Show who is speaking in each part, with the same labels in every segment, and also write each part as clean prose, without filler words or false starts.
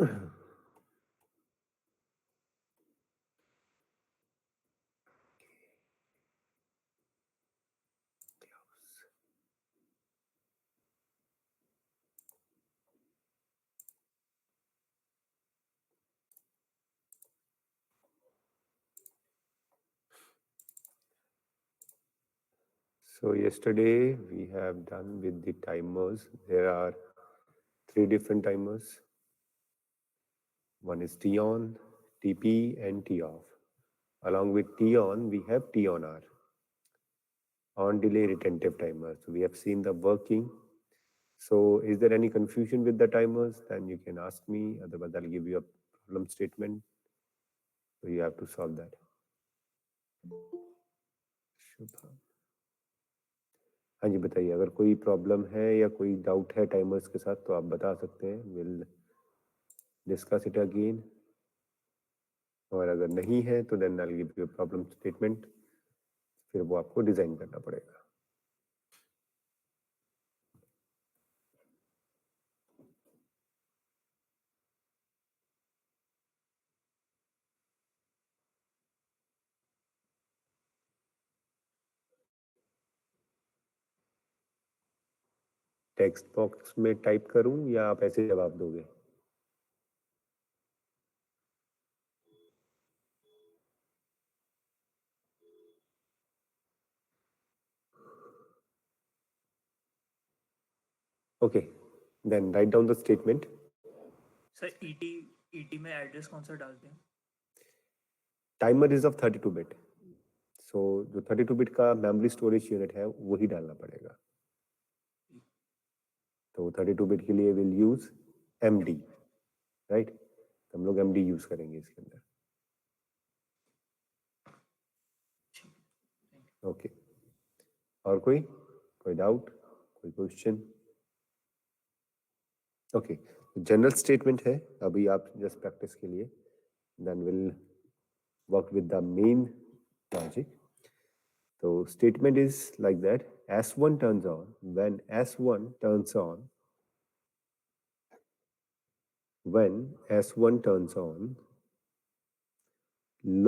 Speaker 1: So yesterday we have done with the timers. There are 3 different timers. One is T on, TP and T off. Along with T on, we have T on R, on delay retentive timer. So we have seen the working. So is there any confusion with the timers? Then you can ask me, otherwise I'll give you a problem statement. So you have to solve that. शुभ हाँ जी, बताइए अगर कोई problem है या कोई doubt है timers के साथ तो आप बता सकते हैं. Will discuss it again. और अगर नहीं है तो then I will give you problem statement. फिर वो आपको डिजाइन करना पड़ेगा. टेक्स्ट बॉक्स में टाइप करूं या आप ऐसे जवाब दोगे? Okay, then write down the statement.
Speaker 2: Sir ET में एड्रेस कौन सा डालते हैं?
Speaker 1: Timer is of 32 bit. So जो 32 बिट का मेमोरी स्टोरेज यूनिट है वही डालना पड़ेगा. तो 32 बिट के लिए विल यूज एमडी, राइट. हम लोग एमडी यूज करेंगे इसके अंदर. ओके, और कोई डाउट, कोई क्वेश्चन? ओके, जनरल स्टेटमेंट है अभी आप जस्ट प्रैक्टिस के लिए. Then will work with the main logic. So statement is like that. S1 turns on when S1 turns on. When S1 turns on,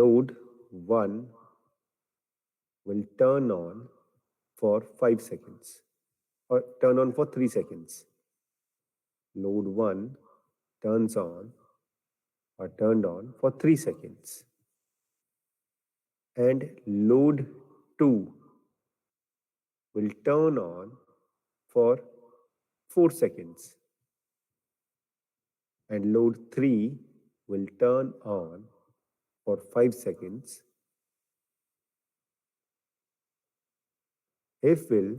Speaker 1: load 1 will turn on for 5 seconds or turn on for 3 seconds. Load 1 turns on or turned on for 3 seconds. And load 2 will turn on for 4 seconds. And load 3 will turn on for 5 seconds. If will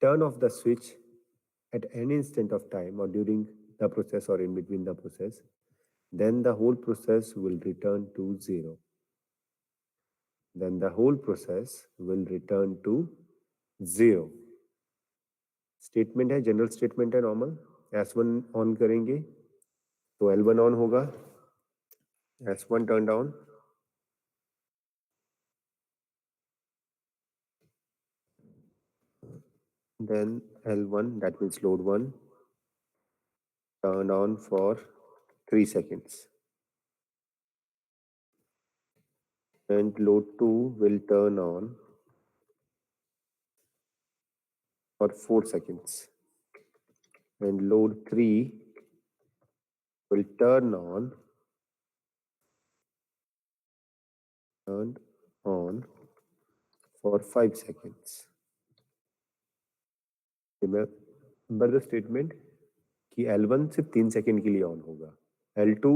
Speaker 1: turn off the switch at any instant of time or during the process or in between the process, then the whole process will return to 0. Then the whole process will return to 0. Statement है, general statement है normal. S1 on करेंगे तो L1 on होगा. S1 turn on. Then L1, that means load 1, turn on for 3 seconds. And load 2 will turn on for 4 seconds. And load 3 will turn on for 5 seconds. Remember the statement कि L1 सिर्फ 3 second के लिए on होगा, L2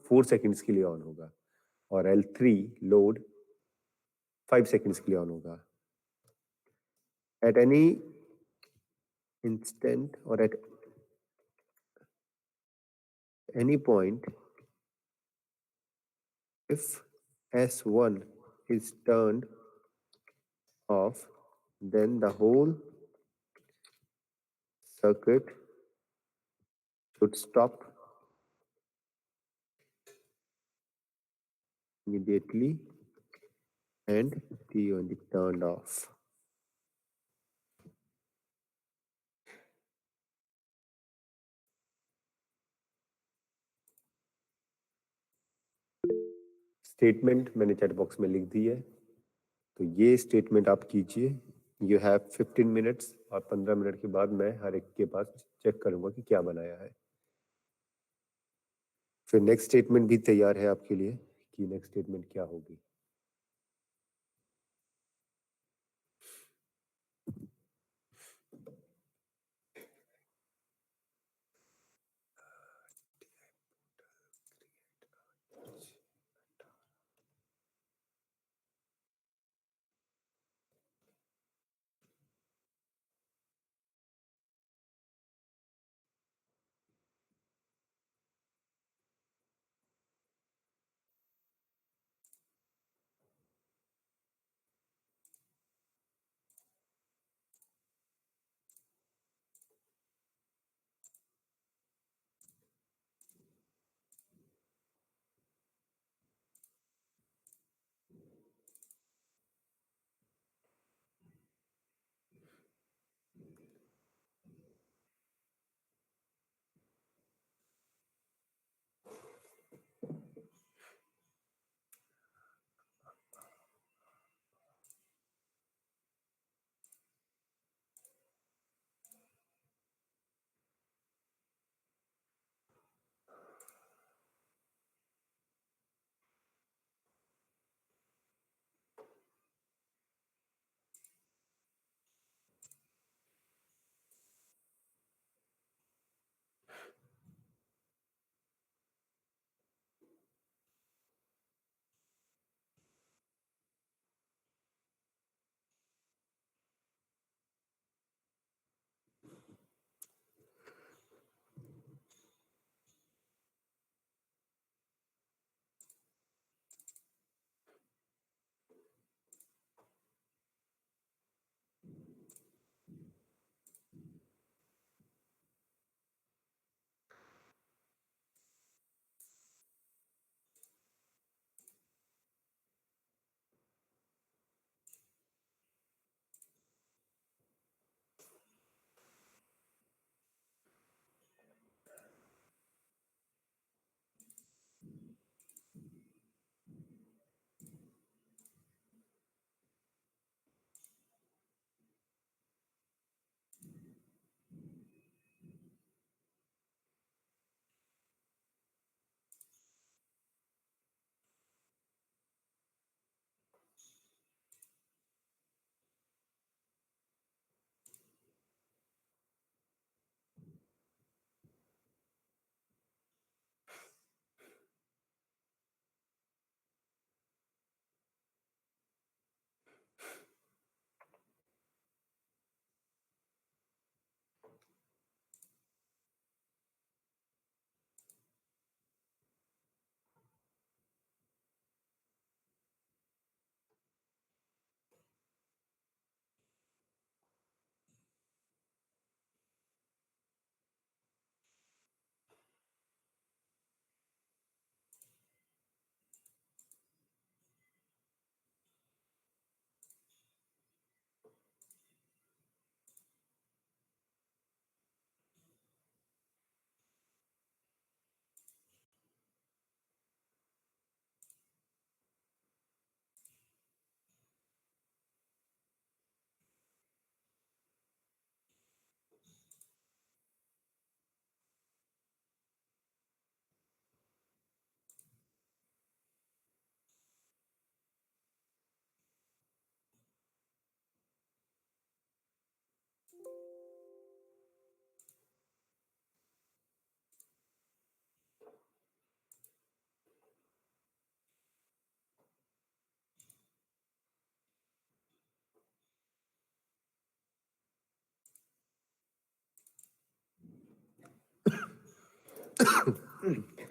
Speaker 1: 4 seconds के लिए on होगा और L3 load 5 seconds के लिए ऑन होगा. At any instant or at any point, if S1 is turned off, then the whole circuit should stop immediately and be only turned off. Statement मैंने chat box में लिख दी है, तो ये statement आप कीजिए। यू हैव 15 मिनट्स, और 15 minute के बाद मैं हर एक के पास चेक करूंगा कि क्या बनाया है। फिर नेक्स्ट स्टेटमेंट भी तैयार है आपके लिए कि नेक्स्ट स्टेटमेंट क्या होगी।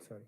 Speaker 1: Sorry.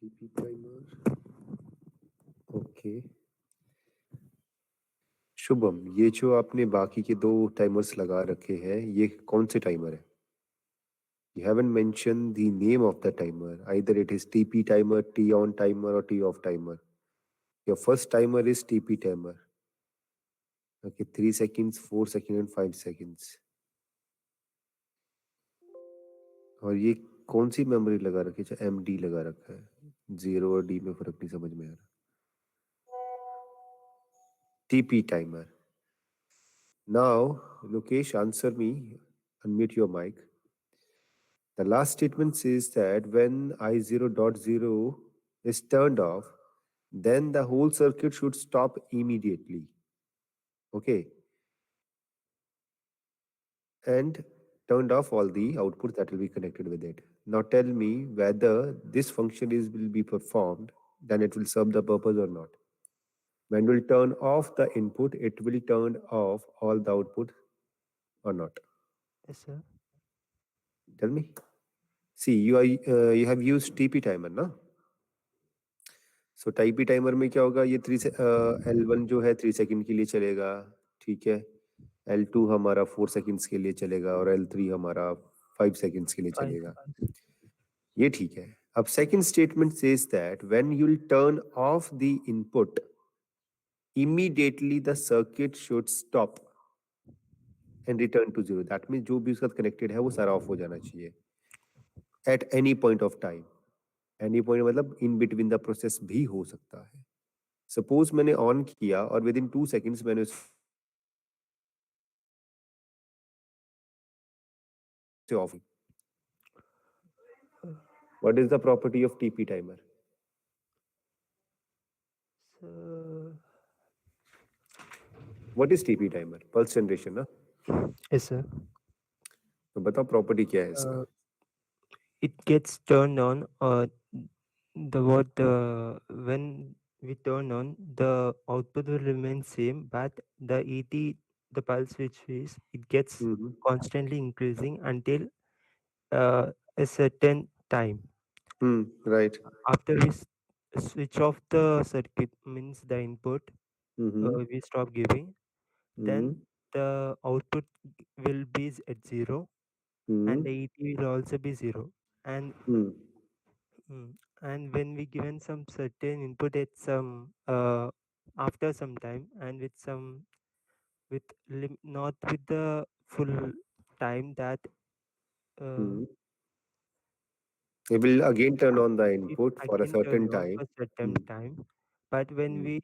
Speaker 1: TP timer. Okay Shubham, ये जो आपने बाकी के दो टाइमर्स लगा रखे हैं, ये कौन से टाइमर है? You haven't mentioned the name of the timer. Either it is TP timer, T on timer, or T off timer. Your first timer is TP timer. Okay, 3 seconds, 4 seconds, and 5 seconds. और ये कौन सी memory लगा रखी है? अच्छा, MD लगा रखा है। 0 और D में फर्क नहीं समझ में आ रहा। TP timer. Now, Lokesh, answer me. Unmute your mic. The last statement says that when I0.0 is turned off, then the whole circuit should stop immediately. Okay, and turned off all the output that will be connected with it. Now tell me whether this function is will be performed, then it will serve the purpose or not. When we'll turn off the input, it will turn off all the output or not.
Speaker 3: Yes, sir.
Speaker 1: Tell me. See, you have used TP timer, na? So Taipei timer में क्या होगा? ये L1 जो है 3 second के लिए चलेगा, ठीक है। L2 हमारा 4 सेकंड्स के लिए चलेगा और L3 हमारा 5 सेकंड्स के लिए
Speaker 3: 5
Speaker 1: चलेगा।
Speaker 3: seconds.
Speaker 1: ये ठीक है। अब second statement says that when you will turn off the input, immediately the circuit should stop and return to zero. That mean जो भी उसके साथ कनेक्टेड है वो सारा ऑफ हो जाना चाहिए at any point of time. Any point मतलब इन बिटवीन द प्रोसेस भी हो सकता है। सपोज मैंने ऑन किया और विद इन 2 सेकेंड्स मैंने उसे of. What is the property of TP timer?
Speaker 3: So,
Speaker 1: what is TP timer? Pulse generation ना?
Speaker 3: yes, sir.
Speaker 1: तो बताओ प्रॉपर्टी क्या है इसका?
Speaker 3: It gets turned on. When we turn on, the output will remain same, but the ET, the pulse which is, it gets
Speaker 1: hmm
Speaker 3: constantly increasing until a certain time.
Speaker 1: Right.
Speaker 3: After we switch off the circuit, means the input,
Speaker 1: hmm
Speaker 3: we stop giving, then
Speaker 1: hmm
Speaker 3: the output will be at 0 and
Speaker 1: hmm
Speaker 3: the ET will also be 0. And
Speaker 1: hmm
Speaker 3: and when we given some certain input at some after some time and with some with not with the full time that uh,
Speaker 1: hmm it will again turn on the
Speaker 3: it
Speaker 1: input for a
Speaker 3: again turn
Speaker 1: certain
Speaker 3: on
Speaker 1: time.
Speaker 3: for certain
Speaker 1: Hmm.
Speaker 3: time, but when
Speaker 1: Hmm.
Speaker 3: we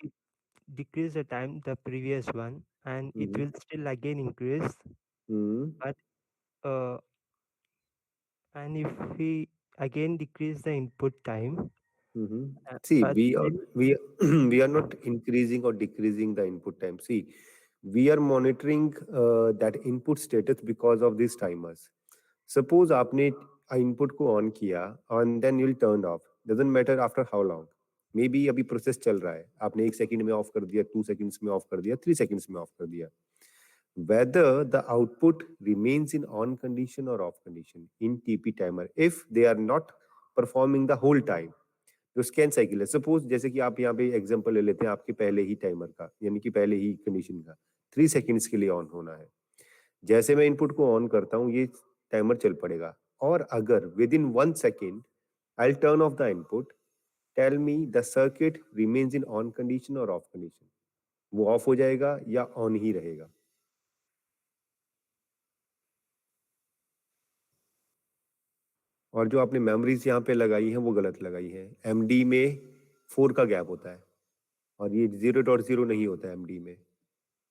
Speaker 3: decrease the time the previous one and it
Speaker 1: Hmm.
Speaker 3: will still again increase,
Speaker 1: Hmm.
Speaker 3: but uh, and if we again decrease the input time,
Speaker 1: Hmm. See,
Speaker 3: but still
Speaker 1: we are not increasing or decreasing the input time. See, we are monitoring that input status because of these timers. Suppose आपने input को on किया and then you'll turn off. Doesn't matter after how long. May be अभी process चल रहा है, आपने 1 second में of कर दिया, 2 सेकंड्स में ऑफ कर दिया, 3 सेकंड्स में ऑफ कर दिया। whether the output remains in on condition or off condition in TP timer if they are not performing the whole time। जो स्कैन साइकिल है, सपोज जैसे कि आप यहाँ पे एग्जांपल ले लेते हैं आपके पहले ही टाइमर का, यानी कि पहले ही कंडीशन का 3 सेकंड्स के लिए ऑन होना है। जैसे मैं इनपुट को ऑन करता हूँ ये टाइमर चल पड़ेगा, और अगर within 1 second I turn off the input, tell me the circuit remains in on condition और ऑफ कंडीशन। वो ऑफ हो जाएगा या ऑन ही रहेगा? और जो आपने मेमोरीज यहाँ पे लगाई है वो गलत लगाई है। MD में 4 का गैप होता है, और ये 0.0 नहीं होता है MD में।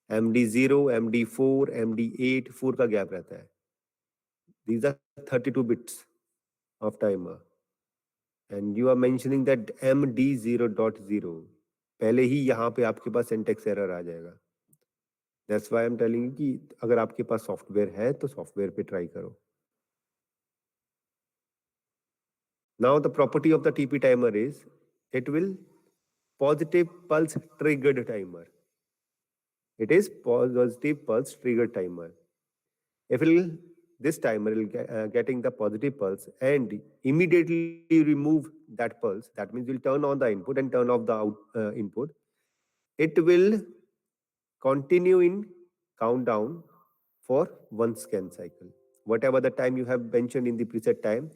Speaker 1: MD0, MD4, MD8, 4 का गैप रहता है। These are 32 bits of timer and you are mentioning that MD0.0, पहले ही यहाँ पे आपके पास सिंटेक्स एरर आ जाएगा। That's why I'm telling you कि अगर आपके पास सॉफ्टवेयर है तो सॉफ्टवेयर पे ट्राई करो। Now the property of the TP timer is it will positive pulse triggered timer. It is positive pulse triggered timer. If it will, this timer will getting the positive pulse and immediately remove that pulse. That means you'll turn on the input and turn off the input. It will continue in countdown for one scan cycle. Whatever the time you have mentioned in the preset time,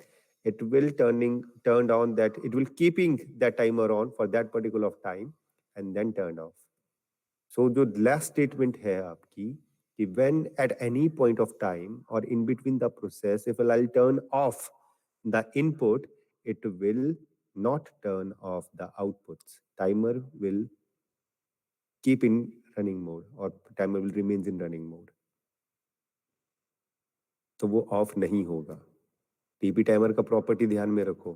Speaker 1: it will turned on that it will keeping that timer on for that particular of time and then turned off. So जो last statement है आपकी कि when at any point of time or in between the process, if I'll turn off the input, it will not turn off the outputs. Timer will keep in running mode or timer will remains in running mode. तो वो of नहीं होगा। TP timer का property ध्यान में रखो।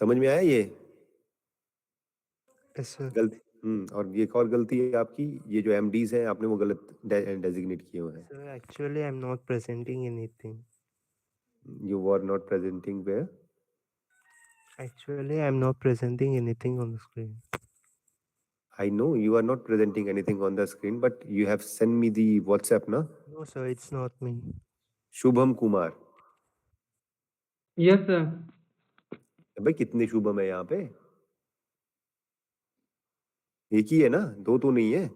Speaker 1: समझ में आया ये?
Speaker 3: Yes, sir.
Speaker 1: गलती और ये एक और गलती है आपकी, ये जो MDs हैं आपने वो गलत डेजिग्नेट किए हुए हैं।
Speaker 3: Sir, actually, I'm not presenting anything.
Speaker 1: You were not presenting where?
Speaker 3: Actually, I'm not presenting anything on the screen.
Speaker 1: I know you are not presenting anything on the screen, but you have sent me the WhatsApp, na?
Speaker 3: No, sir, it's not me.
Speaker 1: Shubham Kumar.
Speaker 4: Yes sir.
Speaker 1: भाई कितने शुभम है यहाँ पे? एक ही है ना, दो तो नहीं है।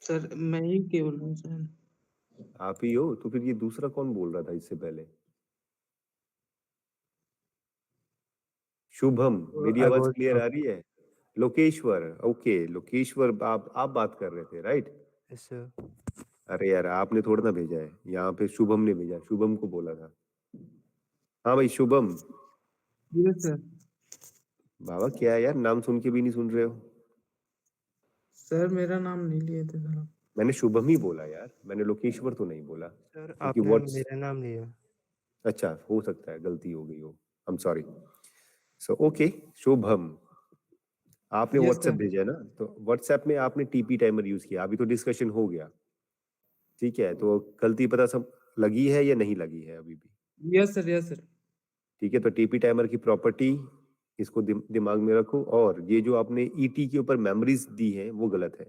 Speaker 4: सर मैं ही केवल हूँ सर।
Speaker 1: आप ही हो तो फिर ये दूसरा कौन बोल रहा था इससे पहले? शुभम, मेरी
Speaker 3: I
Speaker 1: आवाज
Speaker 3: was
Speaker 1: क्लियर आ रही है? लोकेश्वर, ओके लोकेश्वर, आप बात कर रहे थे, राइट?
Speaker 3: Yes, sir.
Speaker 1: अरे यार आपने थोड़ा ना भेजा है, यहाँ पे शुभम ने भेजा, शुभम को बोला था। हाँ भाई शुभम।
Speaker 4: Yes sir.
Speaker 1: बाबा क्या है यार, नाम सुन के भी नहीं सुन रहे हो?
Speaker 4: सर मेरा नाम नहीं लिए थे सर।
Speaker 1: मैंने शुभम ही बोला यार, मैंने लोकेश्वर तो नहीं बोला।
Speaker 3: Sir,
Speaker 1: क्योंकि
Speaker 3: आपने
Speaker 1: व्हाट्स
Speaker 3: मेरा नाम लिया।
Speaker 1: अच्छा हो सकता है गलती हो गई हो, I am sorry. So okay Shubham, आपने
Speaker 4: यस
Speaker 1: व्हाट्सएप
Speaker 4: सर।
Speaker 1: भेजा है ना, तो व्हाट्सएप में आपने टीपी टाइमर यूज किया, अभी तो डिस्कशन हो गया, ठीक है? तो गलती पता सब लगी है या नहीं लगी है अभी भी?
Speaker 4: Yes sir yes sir.
Speaker 1: ठीक है, तो टीपी टाइमर की प्रॉपर्टी इसको दिमाग में रखो, और ये जो आपने ईटी के ऊपर मेमोरीज दी है वो गलत है।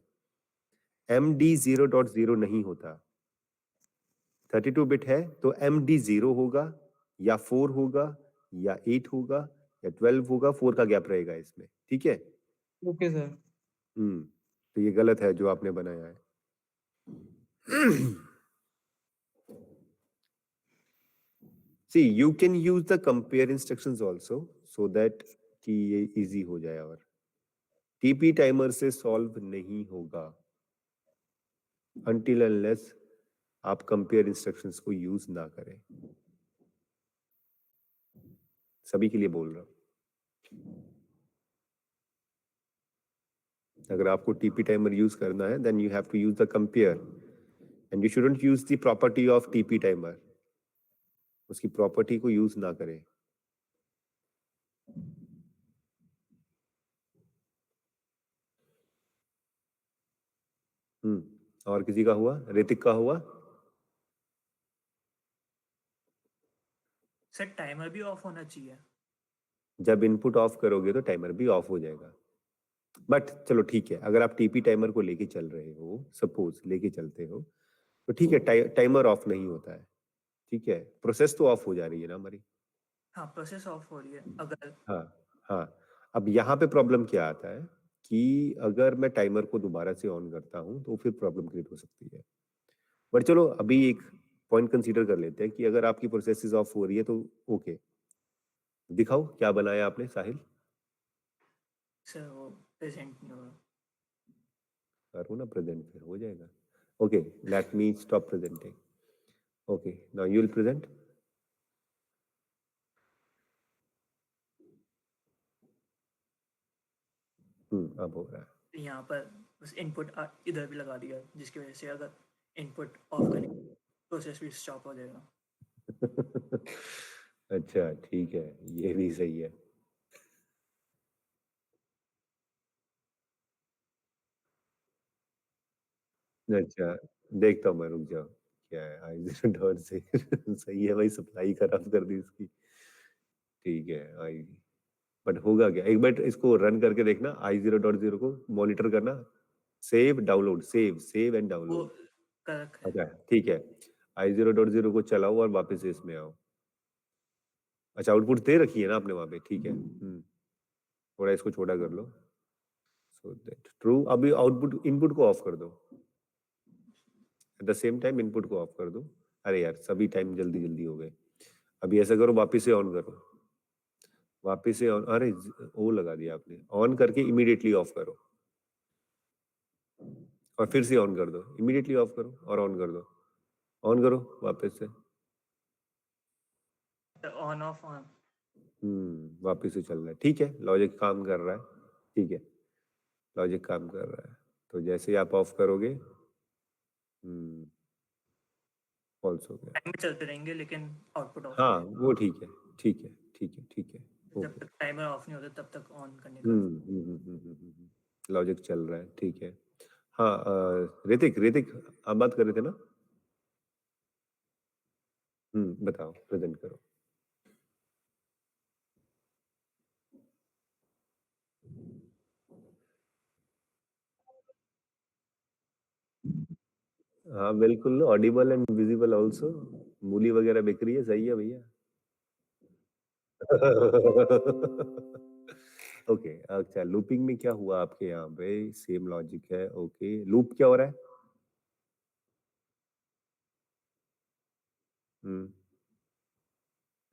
Speaker 1: MD 0.0 नहीं होता। 32 बिट है तो MD 0 होगा या 4 होगा या 8 होगा या 12 होगा, 4 का गैप रहेगा इसमें, ठीक है?
Speaker 4: Okay sir.
Speaker 1: तो ये गलत है जो आपने बनाया है। See, you can use the compare instructions also so that कि ये इजी हो जाए, और टीपी टाइमर से सॉल्व नहीं होगा until unless आप कंपेयर इंस्ट्रक्शंस को यूज ना करें। सभी के लिए बोल रहा हूं। अगर आपको टीपी टाइमर यूज करना है then you have to use the compare and you shouldn't use the property of TP timer. उसकी प्रॉपर्टी को यूज ना करें। और किसी का हुआ? ऋतिक का हुआ?
Speaker 2: सर टाइमर भी ऑफ होना चाहिए?
Speaker 1: जब इनपुट ऑफ करोगे तो टाइमर भी ऑफ हो जाएगा। बट चलो ठीक है, अगर आप टीपी टाइमर को लेके चल रहे हो, सपोज लेके चलते हो, तो ठीक है, टाइमर ऑफ नहीं होता है, ठीक है? प्रोसेस तो ऑफ हो जा रही है ना हमारी।
Speaker 2: हाँ प्रोसेस ऑफ हो रही है अगर।
Speaker 1: हाँ हाँ। अब यहाँ पे प्रॉब्लम क्या आता है कि अगर मैं टाइमर को दोबारा से ऑन करता हूँ तो फिर प्रॉब्लम क्रिएट हो सकती है। बट चलो अभी एक पॉइंट कंसीडर कर लेते हैं कि अगर आपकी प्रोसेस ऑफ हो रही है तो ओके। दिखाओ क्या बनाया आपने साहिल?
Speaker 2: सर वो प्रेजेंट नहीं हो रहा।
Speaker 1: करो ना प्रेजेंट, फिर हो जाएगा। Okay let me stop presenting. Okay now you will present. अब हो रहा है।
Speaker 2: यहाँ पर बस इनपुट इधर भी लगा दिया, जिसकी वजह से अगर इनपुट ऑफ करें प्रोसेस भी स्टॉप हो जाएगा।
Speaker 1: अच्छा ठीक है, ये भी सही है। अच्छा देखता हूँ मैं, रुक जाओ क्या है i0 से। सही है भाई, सप्लाई खराब कर दी इसकी। ठीक है आई, बट होगा क्या, एक बार इसको रन करके देखना, i0.0 को मॉनिटर करना, सेव डाउनलोड, सेव एंड
Speaker 2: वो
Speaker 1: डाउनलोड।
Speaker 2: कर रखा है।
Speaker 1: अच्छा ठीक है, i0.0 को चलाओ और वापस से इसमें आओ। अच्छा आउटपुट दे रखी है ना आपने वहां पे, ठीक है। थोड़ा इसको छोटा कर लो, सो दैट ट्रू। अभी आउटपुट इनपुट को ऑफ कर दो, at the same time input को ऑफ कर दो। अरे यार सभी टाइम जल्दी जल्दी हो गए। अभी ऐसा करो, वापस से ऑन करो, वापस से ऑन, अरे ओ लगा दिया आपने, ऑन करके इमीडिएटली ऑफ करो और फिर से ऑन कर दो, इमीडिएटली ऑफ करो और ऑन कर दो, ऑन करो वापस से।
Speaker 2: On off on.
Speaker 1: वापस से चल रहा है, ठीक है, लॉजिक काम कर रहा है, ठीक है, लॉजिक काम कर रहा है। तो जैसे ही आप ऑफ करोगे, फॉल्स हो गया।
Speaker 2: टाइमर चलते रहेंगे लेकिन आउटपुट ऑफ
Speaker 1: हाँ
Speaker 2: रहेगा।
Speaker 1: वो ठीक है, ठीक है, ठीक है, ठीक है,
Speaker 2: जब
Speaker 1: ओके।
Speaker 2: तक टाइमर ऑफ नहीं होता तब तक ऑन करने का।
Speaker 1: लॉजिक चल रहा है, ठीक है। हाँ ऋतिक ऋतिक, आप बात कर रहे थे ना? बताओ, प्रेजेंट करो। हाँ बिल्कुल, ऑडिबल एंड विजिबल आल्सो। मूली वगैरह बिक रही है, सही है भैया। ओके अच्छा, लूपिंग में क्या हुआ आपके यहाँ पे? सेम लॉजिक है, ओके। लूप क्या हो रहा है? हम्म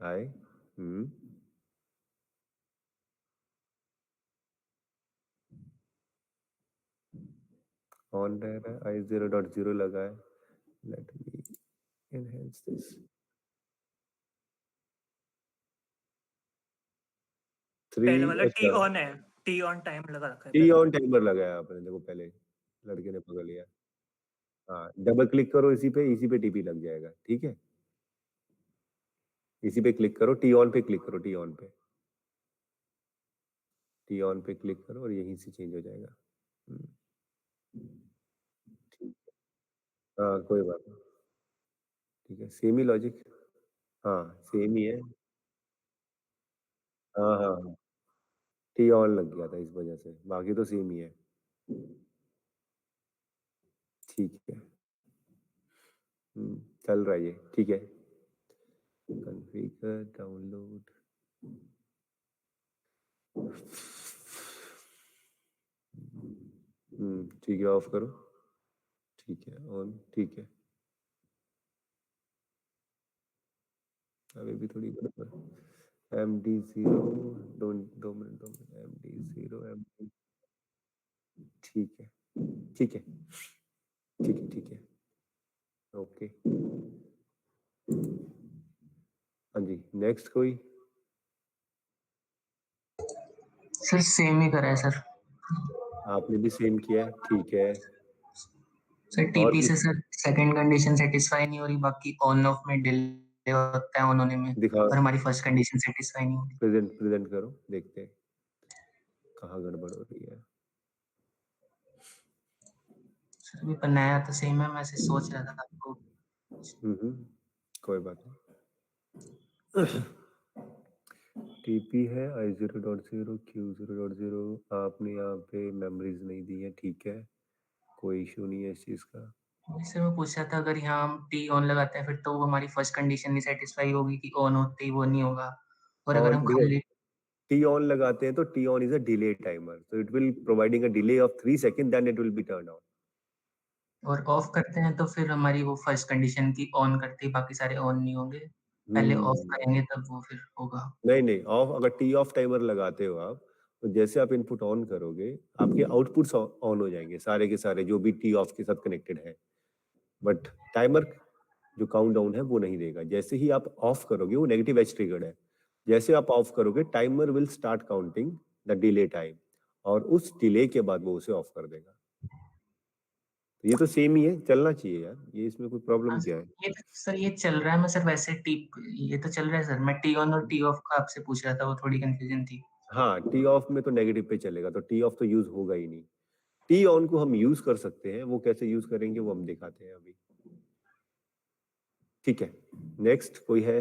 Speaker 1: हाय, ऑन रह रहा है, i0.0 लगा है। Let me enhance this. 3,
Speaker 2: पहले वाला टी
Speaker 1: अच्छा
Speaker 2: ऑन है, टी ऑन टाइम लगा रखा है
Speaker 1: टी
Speaker 2: पहले।
Speaker 1: ऑन टाइमर लगाया आपने, देखो पहले लड़के ने पकड़ लिया। हाँ डबल क्लिक करो इसी पे टीपी लग जाएगा, ठीक है। इसी पे क्लिक करो, टी ऑन पे क्लिक करो, टी ऑन पे, टी ऑन पे क्लिक करो और यहीं से चेंज हो जाएगा। हम्म, ठीक। हाँ कोई बात नहीं, ठीक है, सेम ही लॉजिक। हाँ सेम ही है। हाँ हाँ हाँ, टी ऑन लग गया था इस वजह से, बाकी तो सेम ही है। ठीक है, चल रहा है ये, ठीक है। कॉन्फ़िगर डाउनलोड, ठीक है, ऑफ करो, ठीक है, ऑन, ठीक है। अभी भी थोड़ी गड़बड़। MD0, 2 मिनट, MD0, MD, ठीक है, ठीक है, ठीक है, ठीक है, ओके। हाँ जी, नेक्स्ट कोई?
Speaker 4: सर सेम ही करा है सर।
Speaker 1: आपने भी सेम किया है, ठीक है।
Speaker 4: सर
Speaker 1: और
Speaker 4: टीपी
Speaker 1: कुछ
Speaker 4: से सर सेकंड कंडीशन सेटिस्फाई नहीं हो रही, बाकी ऑन ऑफ में डिले होता है ऑन होने में,
Speaker 1: दिखाओ,
Speaker 4: पर हमारी फर्स्ट कंडीशन सेटिस्फाई नहीं हो रही।
Speaker 1: प्रेजेंट करो, देखते हैं कहाँ गड़बड़ हो रही है।
Speaker 4: सर अभी पर नया तो सेम है, मैं ऐसे सोच रहा था आपको।
Speaker 1: कोई बात नहीं। टीपी है i0.0, Q0.0, आपने यहाँ पे मेमोरीज नहीं दी है, ठीक है, कोई इशू नहीं है इस चीज़ का।
Speaker 4: सर मैं पूछ रहा था, अगर यहाँ हम टी ऑन लगाते हैं फिर तो वो हमारी फर्स्ट कंडीशन नहीं सेटिस्फाई होगी कि ऑन होते ही वो नहीं होगा, और अगर
Speaker 1: और
Speaker 4: हम
Speaker 1: देखो,
Speaker 4: खाली
Speaker 1: टी ऑन लगाते हैं तो T on is a delay timer, so it will providing a delay of 3 seconds, then it will be turned on.
Speaker 4: और ऑफ करते हैं तो फिर हमारी वो फर्स्ट कंडीशन की ऑन करते ही बाकी सारे ऑन नहीं होंगे, पहले ऑफ
Speaker 1: हम्म
Speaker 4: करेंगे तब वो फिर होगा।
Speaker 1: नहीं नहीं, ऑफ, अगर टी ऑफ टाइमर लगाते हो आप, तो जैसे आप इनपुट ऑन करोगे, आपके आउटपुट्स ऑन हो जाएंगे सारे के सारे जो भी टी ऑफ के साथ कनेक्टेड है, बट टाइमर जो काउंट डाउन है वो नहीं देगा। जैसे ही आप ऑफ करोगे, वो नेगेटिव एज ट्रिगर्ड है, जैसे आप ऑफ करोगे timer will start counting the delay time, और उस डिले के बाद वो उसे ऑफ कर देगा। तो ये तो सेम ही है, चलना चाहिए यार, ये इसमें कोई प्रॉब्लम
Speaker 4: हाँ
Speaker 1: क्या है?
Speaker 4: ये तो सर ये चल रहा है, मैं सर वैसे ये तो चल रहा है सर, मैं टी ऑन और टी ऑफ का आपसे पूछ रहा था, वो थोड़ी कंफ्यूजन थी।
Speaker 1: हाँ, टी ऑफ में तो नेगेटिव पे चलेगा, तो टी ऑफ तो यूज होगा ही नहीं। टी ऑन को हम यूज कर सकते हैं, वो कैसे यूज करेंगे वो हम दिखाते हैं अभी। ठीक है, नेक्स्ट कोई है?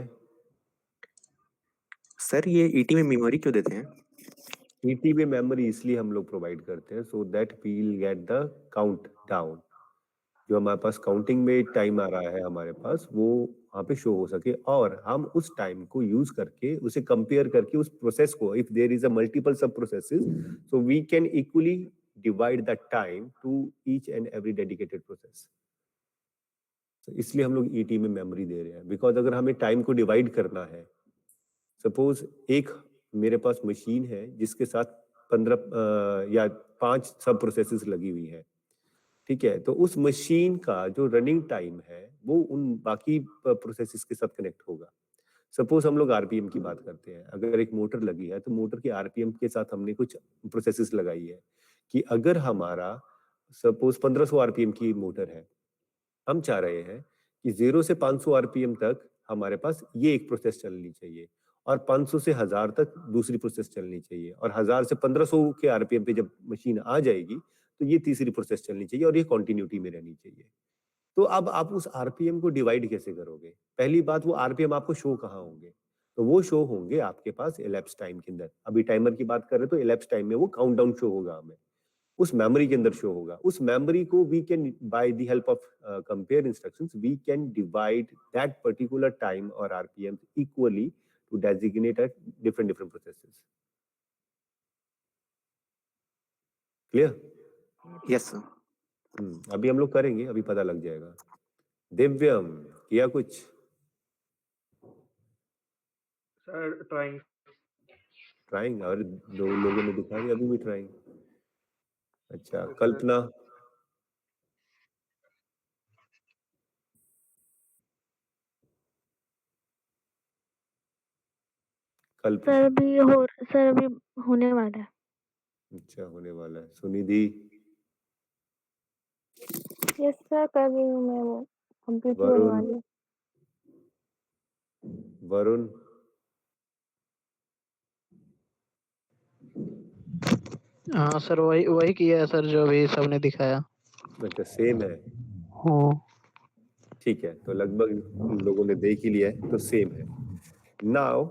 Speaker 5: सर ये ईटी में मेमोरी क्यों देते हैं?
Speaker 1: ईटी में मेमोरी इसलिए हम लोग प्रोवाइड करते हैं so that we will get the count down. जो हमारे पास काउंटिंग में टाइम आ रहा है हमारे पास, वो वहाँ पे शो हो सके, और हम उस टाइम को यूज करके उसे कंपेयर करके उस प्रोसेस को, if there is a multiple sub processes, so we can equally divide the time to each and every dedicated process. इसलिए हम लोग ईटी में मेमोरी दे रहे हैं, बिकॉज अगर हमें टाइम को डिवाइड करना है, सपोज एक मेरे पास मशीन है जिसके साथ 15 या 5 सब प्रोसेसेस लगी हुई है, ठीक है, तो उस मशीन का जो रनिंग टाइम है वो उन बाकी प्रोसेसेस के साथ कनेक्ट होगा। सपोज हम लोग आरपीएम की बात करते हैं, अगर एक मोटर लगी है तो मोटर के आरपीएम के साथ हमने कुछ प्रोसेसेस लगाई है कि अगर हमारा सपोज 1500 आरपीएम की मोटर है, हम चाह रहे हैं कि 0 से 500 आरपीएम तक हमारे पास ये एक प्रोसेस चलनी चाहिए, और 500 से 1000 तक दूसरी प्रोसेस चलनी चाहिए, और 1000 से 1500 के आरपीएम पे जब मशीन आ जाएगी तो ये तीसरी प्रोसेस चलनी चाहिए, और ये कॉन्टिन्यूटी में रहनी चाहिए। तो अब आप उस आरपीएम को डिवाइड कैसे करोगे? पहली बात, वो आरपीएम आपको शो कहाँ होंगे? तो वो शो होंगे आपके पास इलेप्स टाइम के अंदर। अभी टाइमर की बात कर रहे हैं तो इलेप्स टाइम में वो काउंटडाउन शो होगा हमें, उस मेमोरी के अंदर शो होगा। उस मेमोरी को we can, by the help of compare instructions, we can divide that particular time और RPM equally to designate at different different processes. Clear?
Speaker 5: Yes sir.
Speaker 1: अभी हम लोग करेंगे, अभी पता लग जाएगा। दिव्यम, किया कुछ?
Speaker 6: Sir trying.
Speaker 1: ट्राइंग? और 2 लोगों ने दिखा दिया अभी भी ट्राइंग। अच्छा,
Speaker 6: Yes, sir.
Speaker 1: कल्पना?
Speaker 7: सर अभी होने वाला है।
Speaker 1: अच्छा, होने वाला है। सुनिधि?
Speaker 7: यस सर, कर रही हूँ मैं, वो कंप्लीट ही होने
Speaker 1: वरुण?
Speaker 7: वाली है।
Speaker 1: वरुण?
Speaker 8: हाँ सर, वही वही किया है सर, जो भी सबने दिखाया।
Speaker 1: अच्छा, सेम है।
Speaker 8: हाँ
Speaker 1: ठीक है, तो लगभग लोगों ने देख ही लिया है, तो सेम है। नाउ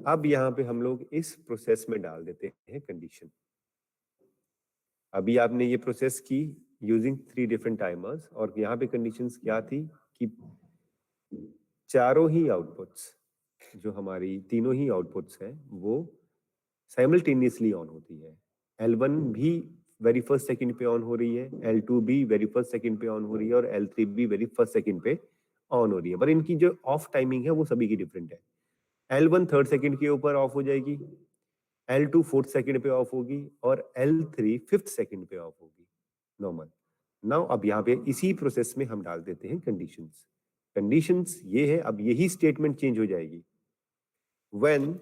Speaker 1: अब यहाँ पे हम लोग इस प्रोसेस में डाल देते हैं कंडीशन। अभी आपने ये प्रोसेस की यूजिंग 3 डिफरेंट टाइमर्स, और यहाँ पे कंडीशंस क्या थी कि चारों ही आउटपुट्स, जो हमारी तीनों ही आउटपुट्स हैं, वो साइमल्टेनियसली ऑन होती है। L1 भी वेरी फर्स्ट सेकंड पे ऑन हो रही है, L2 भी वेरी फर्स्ट सेकंड पे ऑन हो रही है, और L3 भी वेरी फर्स्ट सेकंड पे ऑन हो रही है, पर इनकी जो ऑफ टाइमिंग है वो सभी की डिफरेंट है। L1 थर्ड सेकंड के ऊपर ऑफ हो जाएगी, L2 फोर्थ सेकंड पे ऑफ होगी, और L3 फिफ्थ सेकंड पे ऑफ होगी, नॉर्मल। नाउ अब यहाँ पे इसी प्रोसेस में हम डाल देते हैं कंडीशंस। कंडीशंस ये है, अब यही स्टेटमेंट चेंज हो जाएगी। When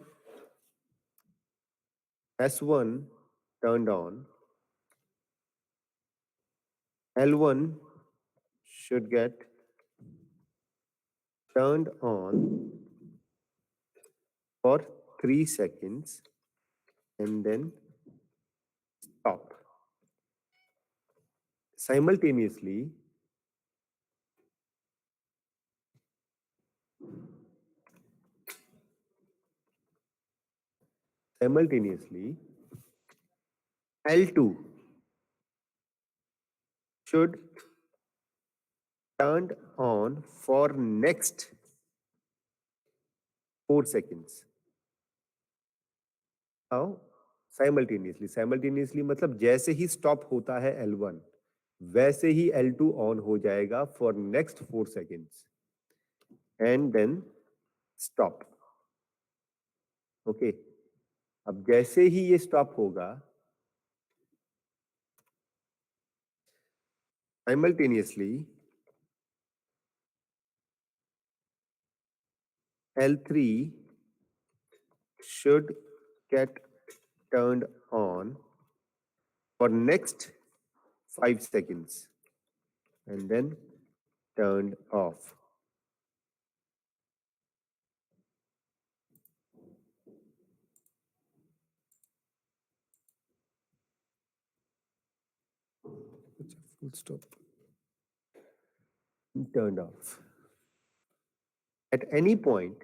Speaker 1: S1 turned on, L1 should get turned on for 3 seconds and then stop. Simultaneously, L2 should turned on for next 4 seconds. How? Simultaneously मतलब जैसे ही स्टॉप होता है L1, वैसे ही L2 ऑन हो जाएगा for next 4 seconds and then stop. Okay, अब जैसे ही ये स्टॉप होगा, simultaneously L3 should get turned on for next 5 seconds and then turned off. Full stop. Turned off. At any point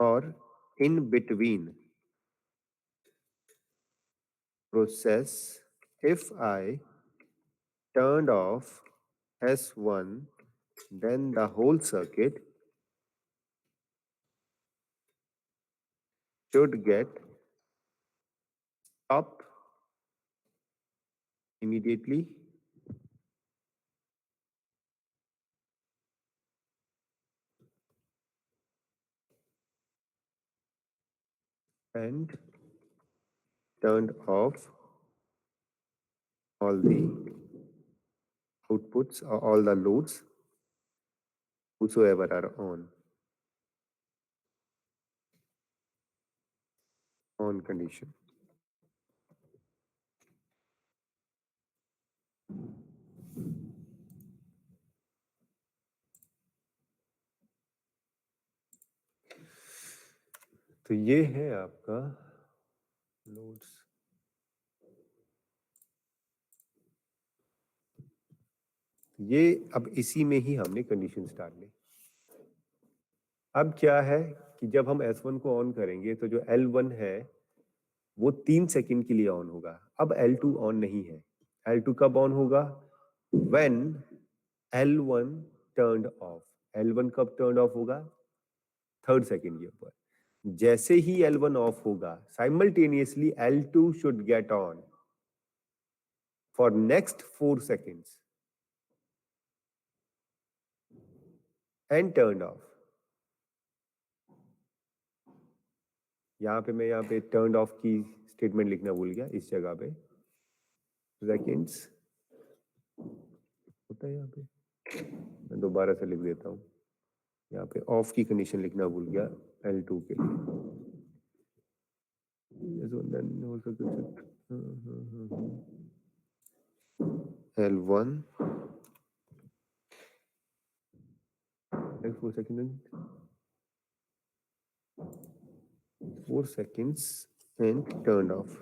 Speaker 1: or in between process, if I turned off S1, then the whole circuit should get stop immediately and turned off all the outputs or all the loads whosoever are on condition. तो ये है आपका loads. ये अब इसी में ही हमने condition डाल ली। अब क्या है कि जब हम S1 को ऑन करेंगे तो जो L1 है वो 3 सेकंड के लिए ऑन होगा। अब L2 ऑन नहीं है। L2 कब ऑन होगा? When L1 turned off. L1 कब टर्न ऑफ होगा? 3rd सेकंड के ऊपर। जैसे ही L1 ऑफ होगा, simultaneously L2 should get on for next 4 seconds and turned off. यहाँ पे turned off की स्टेटमेंट लिखना भूल गया इस जगह पे। सेकंड्स होता है यहाँ पे, मैं दोबारा से लिख देता हूँ। यहाँ पे ऑफ की कंडीशन लिखना भूल गया L2 के लिए। L1 4 seconds and turned off.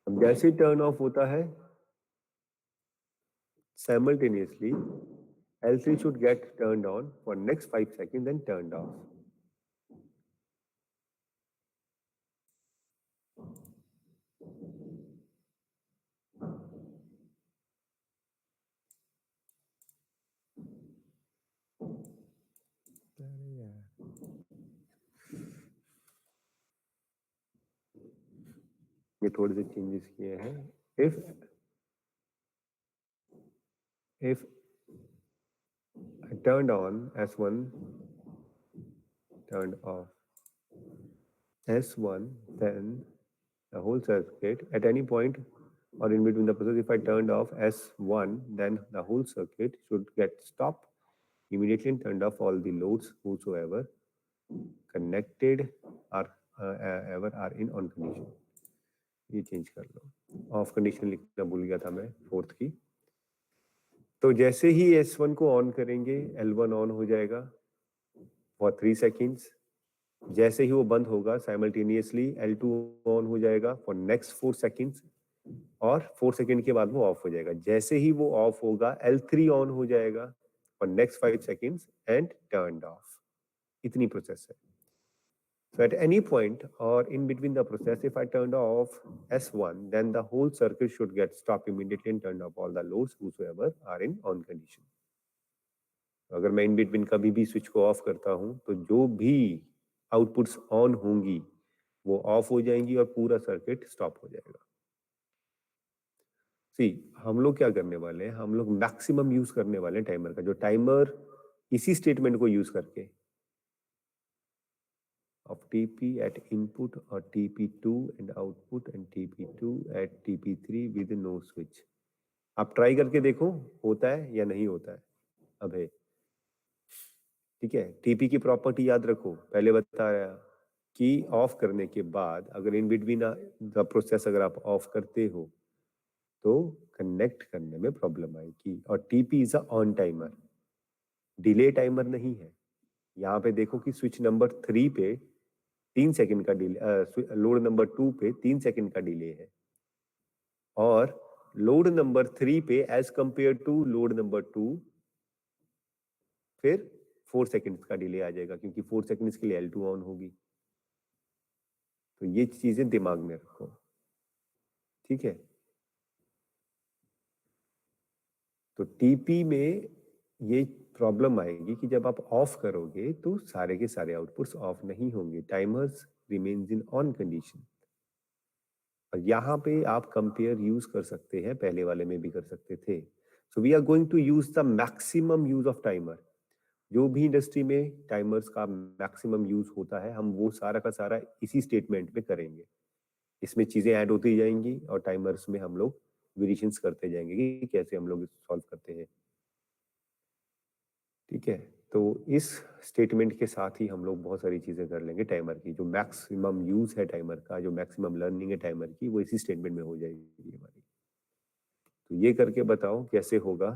Speaker 1: अब जैसे टर्न ऑफ होता है simultaneously L3 should get turned on for next 5 seconds and turned off. ये थोड़े से चेंजेस किए हैं। If I turned on S1, turned off S1, then the whole circuit at any point or in between the process, if I turned off S1, then the whole circuit should get stopped immediately and turned off all the loads whosoever connected or ever are in on condition. ये change कर लो। Of condition लिखना भूल गया था मैं 4th की। तो जैसे ही S1 को ऑन करेंगे L1 ऑन हो जाएगा फॉर 3 सेकेंड्स। जैसे ही वो बंद होगा साइमल्टेनियसली L2 ऑन हो जाएगा फॉर नेक्स्ट 4 सेकेंड्स और 4 सेकेंड के बाद वो ऑफ हो जाएगा। जैसे ही वो ऑफ होगा L3 ऑन हो जाएगा for next 5 seconds and turned of. इतनी प्रोसेस है। So at any point or in between the process, if I turned off S1, then the whole circuit should get stopped immediately and turned off all the loads whosoever are in on condition. अगर मैं in between कभी भी switch को of करता हूं तो जो भी आउटपुट्स ऑन होंगी वो ऑफ हो जाएंगी और पूरा सर्किट स्टॉप हो जाएगा। सी हम लोग क्या करने वाले हैं, हम लोग मैक्सिमम यूज करने वाले हैं टाइमर का। जो टाइमर इसी स्टेटमेंट को यूज करके of TP at input or TP2 and output and TP2 at TP3 with no switch। आप ट्राई करके देखो होता है या नहीं होता है। अब है ठीक है, टीपी की प्रॉपर्टी याद रखो, पहले बताया कि ऑफ करने के बाद अगर इन बिटवीन द प्रोसेस अगर आप ऑफ करते हो तो कनेक्ट करने में प्रॉब्लम आएगी। और TP is a on timer, delay timer नहीं है। यहाँ पे देखो कि स्विच नंबर 3 पे 3 सेकंड का डिले, लोड नंबर 2 पे 3 सेकंड का डिले है, और लोड नंबर 3 पे as compare to load number 2 फिर 4 सेकंड्स का डिले आ जाएगा, क्योंकि 4 सेकंड्स के लिए L2 ऑन होगी। तो ये चीजें दिमाग में रखो, ठीक है। तो टीपी में ये प्रॉब्लम आएगी कि जब आप ऑफ करोगे तो सारे के सारे आउटपुट्स ऑफ नहीं होंगे, timers remains in on condition. और यहाँ पे आप कंपेयर यूज कर सकते हैं, पहले वाले में भी कर सकते थे। So we are going to use the maximum use of timer. जो भी इंडस्ट्री में टाइमर्स का मैक्सिमम यूज होता है, हम वो सारा का सारा इसी स्टेटमेंट में करेंगे। इसमें चीजें ऐड होती जाएंगी और टाइमर्स में हम लोग वेरिएशंस करते जाएंगे कि कैसे हम लोग सॉल्व करते हैं, ठीक है। तो इस स्टेटमेंट के साथ ही हम लोग बहुत सारी चीजें कर लेंगे टाइमर की। जो मैक्सिमम यूज है टाइमर का, जो मैक्सिमम लर्निंग है टाइमर की, वो इसी स्टेटमेंट में हो जाएगी हमारी। तो ये करके बताओ कैसे होगा।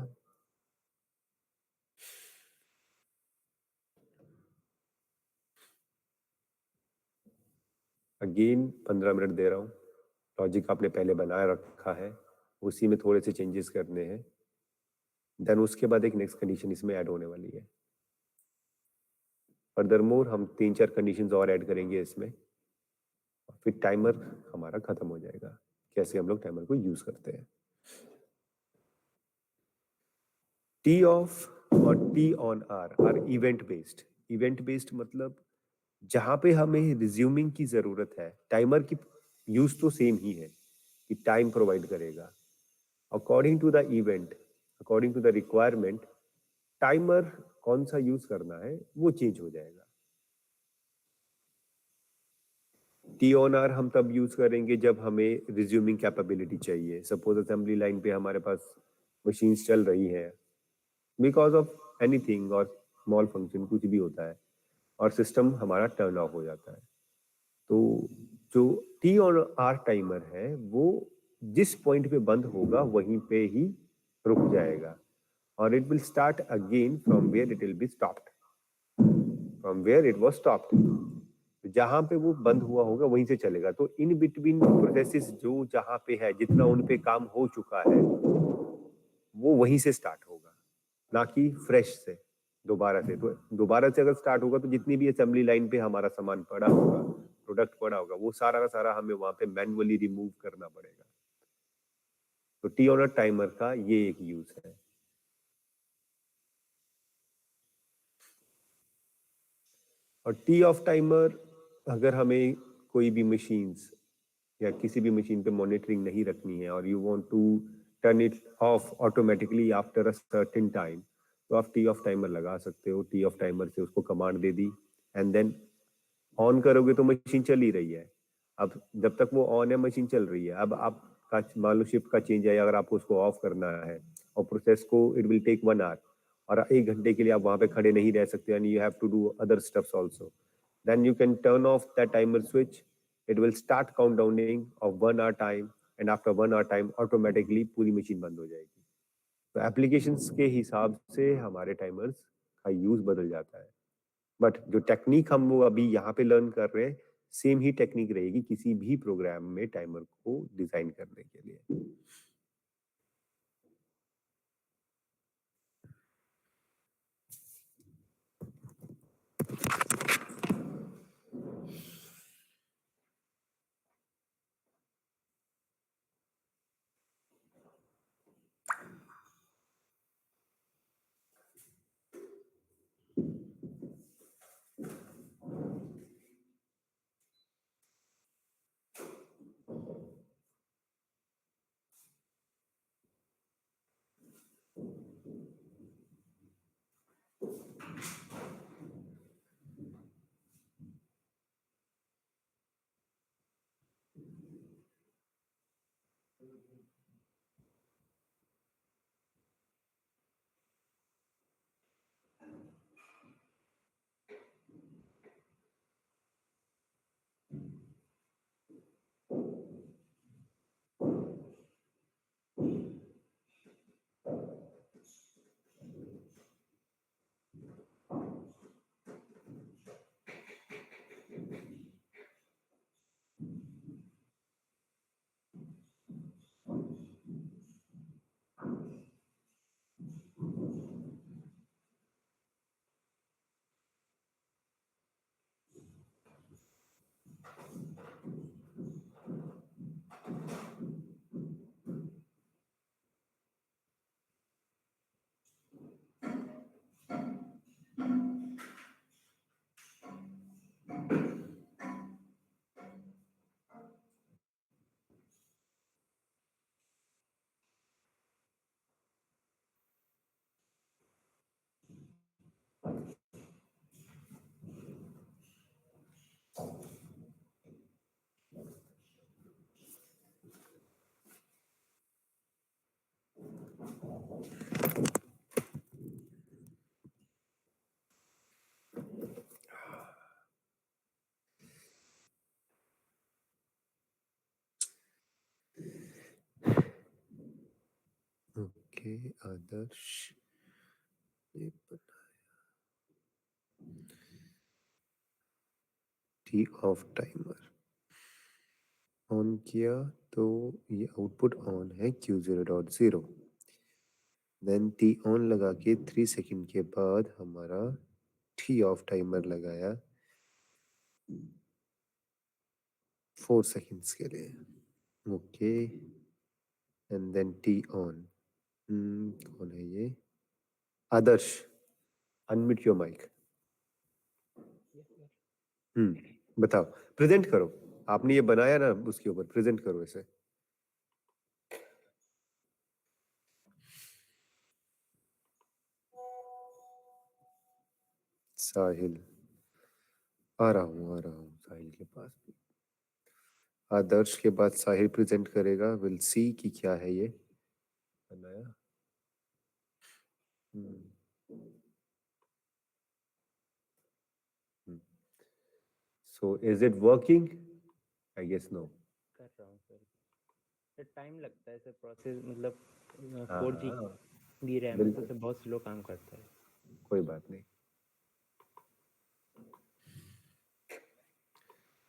Speaker 1: अगेन 15 मिनट दे रहा हूँ। लॉजिक आपने पहले बनाए रखा है, उसी में थोड़े से चेंजेस करने हैं। देन उसके बाद एक नेक्स्ट कंडीशन इसमें ऐड होने वाली है। फर्दरमोर हम 3-4 कंडीशंस और ऐड करेंगे इसमें, फिर टाइमर हमारा खत्म हो जाएगा। कैसे हम लोग टाइमर को यूज करते हैं। टी ऑफ और T on are event based. Event based मतलब जहां पे हमें रिज्यूमिंग की जरूरत है, टाइमर की यूज तो सेम ही है कि टाइम प्रोवाइड करेगा। According to the event, according to the requirement, timer कौन सा यूज करना है वो चेंज हो जाएगा। टी ऑन आर हम तब यूज करेंगे जब हमें रिज्यूमिंग कैपेबिलिटी चाहिए। सपोज असेंबली लाइन पे हमारे पास मशीन्स चल रही हैं, बिकॉज ऑफ एनीथिंग और स्मॉल फंक्शन कुछ भी होता है, और सिस्टम हमारा टर्न ऑफ हो जाता है। तो जो टी और आर टाइमर है वो जिस पॉइंट पे बंद होगा वहीं पे ही रुक जाएगा, और it will start again from where it will be stopped, from where it was stopped. जहां पे वो बंद हुआ होगा वहीं से चलेगा। तो इन बिटवीन प्रोसेसेस जो जहां पे है, जितना उन पे काम हो चुका है वो वहीं से स्टार्ट होगा, ना कि फ्रेश से दोबारा से। तो दोबारा से अगर स्टार्ट होगा तो जितनी भी असेंबली लाइन पे हमारा सामान पड़ा होगा, प्रोडक्ट पड़ा होगा, वो सारा का सारा हमें वहां पे मैन्युअली रिमूव करना पड़ेगा। तो टी ऑन टाइमर का ये एक यूज है। और टी ऑफ टाइमर, अगर हमें कोई भी मशीन्स या किसी भी मशीन पे मॉनिटरिंग नहीं रखनी है और you want to turn it off automatically after a certain time, तो आप टी ऑफ टाइमर लगा सकते हो। टी ऑफ टाइमर से उसको कमांड दे दी, एंड देन ऑन करोगे तो मशीन चल ही रही है। अब जब तक वो ऑन है मशीन चल रही है। अब आपका मान लो शिफ्ट का चेंज है, अगर आपको उसको ऑफ करना है और प्रोसेस को इट विल टेक 1 आवर, और 1 घंटे के लिए आप वहां पे खड़े नहीं रह सकते, and you have to do other steps also, then you can turn off that timer switch. It will start countdowning of 1 hour time, and after 1 hour time automatically पूरी मशीन बंद हो जाएगी। तो एप्लीकेशंस के हिसाब से हमारे टाइमर्स का यूज बदल जाता है, बट जो टेक्निक हम वो अभी यहाँ पे लर्न कर रहे हैं, सेम ही टेक्निक रहेगी किसी भी प्रोग्राम में टाइमर को डिजाइन करने के लिए। ओके आदर्श ने टी ऑफ टाइमर ऑन किया तो ये आउटपुट ऑन है Q0.0। देन टी ऑन लगा के 3 सेकंड के बाद हमारा टी ऑफ टाइमर लगाया 4 सेकंड्स के लिए। Okay and then T on. कौन है ये? Adarsh, unmute your mic. बताओ, प्रेजेंट करो। आपने ये बनाया ना, उसके ऊपर प्रेजेंट करो इसे। साहिल, आ रहा हूँ साहिल के पास भी। आदर्श के बाद साहिल प्रेजेंट करेगा। विल सी कि क्या है ये बनाया। So is it working? I guess no.
Speaker 3: कर रहा हूँ सर, टाइम लगता है सर प्रोसेस, मतलब
Speaker 1: हाँ,
Speaker 3: 4G
Speaker 1: हाँ,
Speaker 3: डी रैम है तो
Speaker 1: बिल्कुल।
Speaker 3: सर बहुत स्लो काम करता है।
Speaker 1: कोई बात नहीं।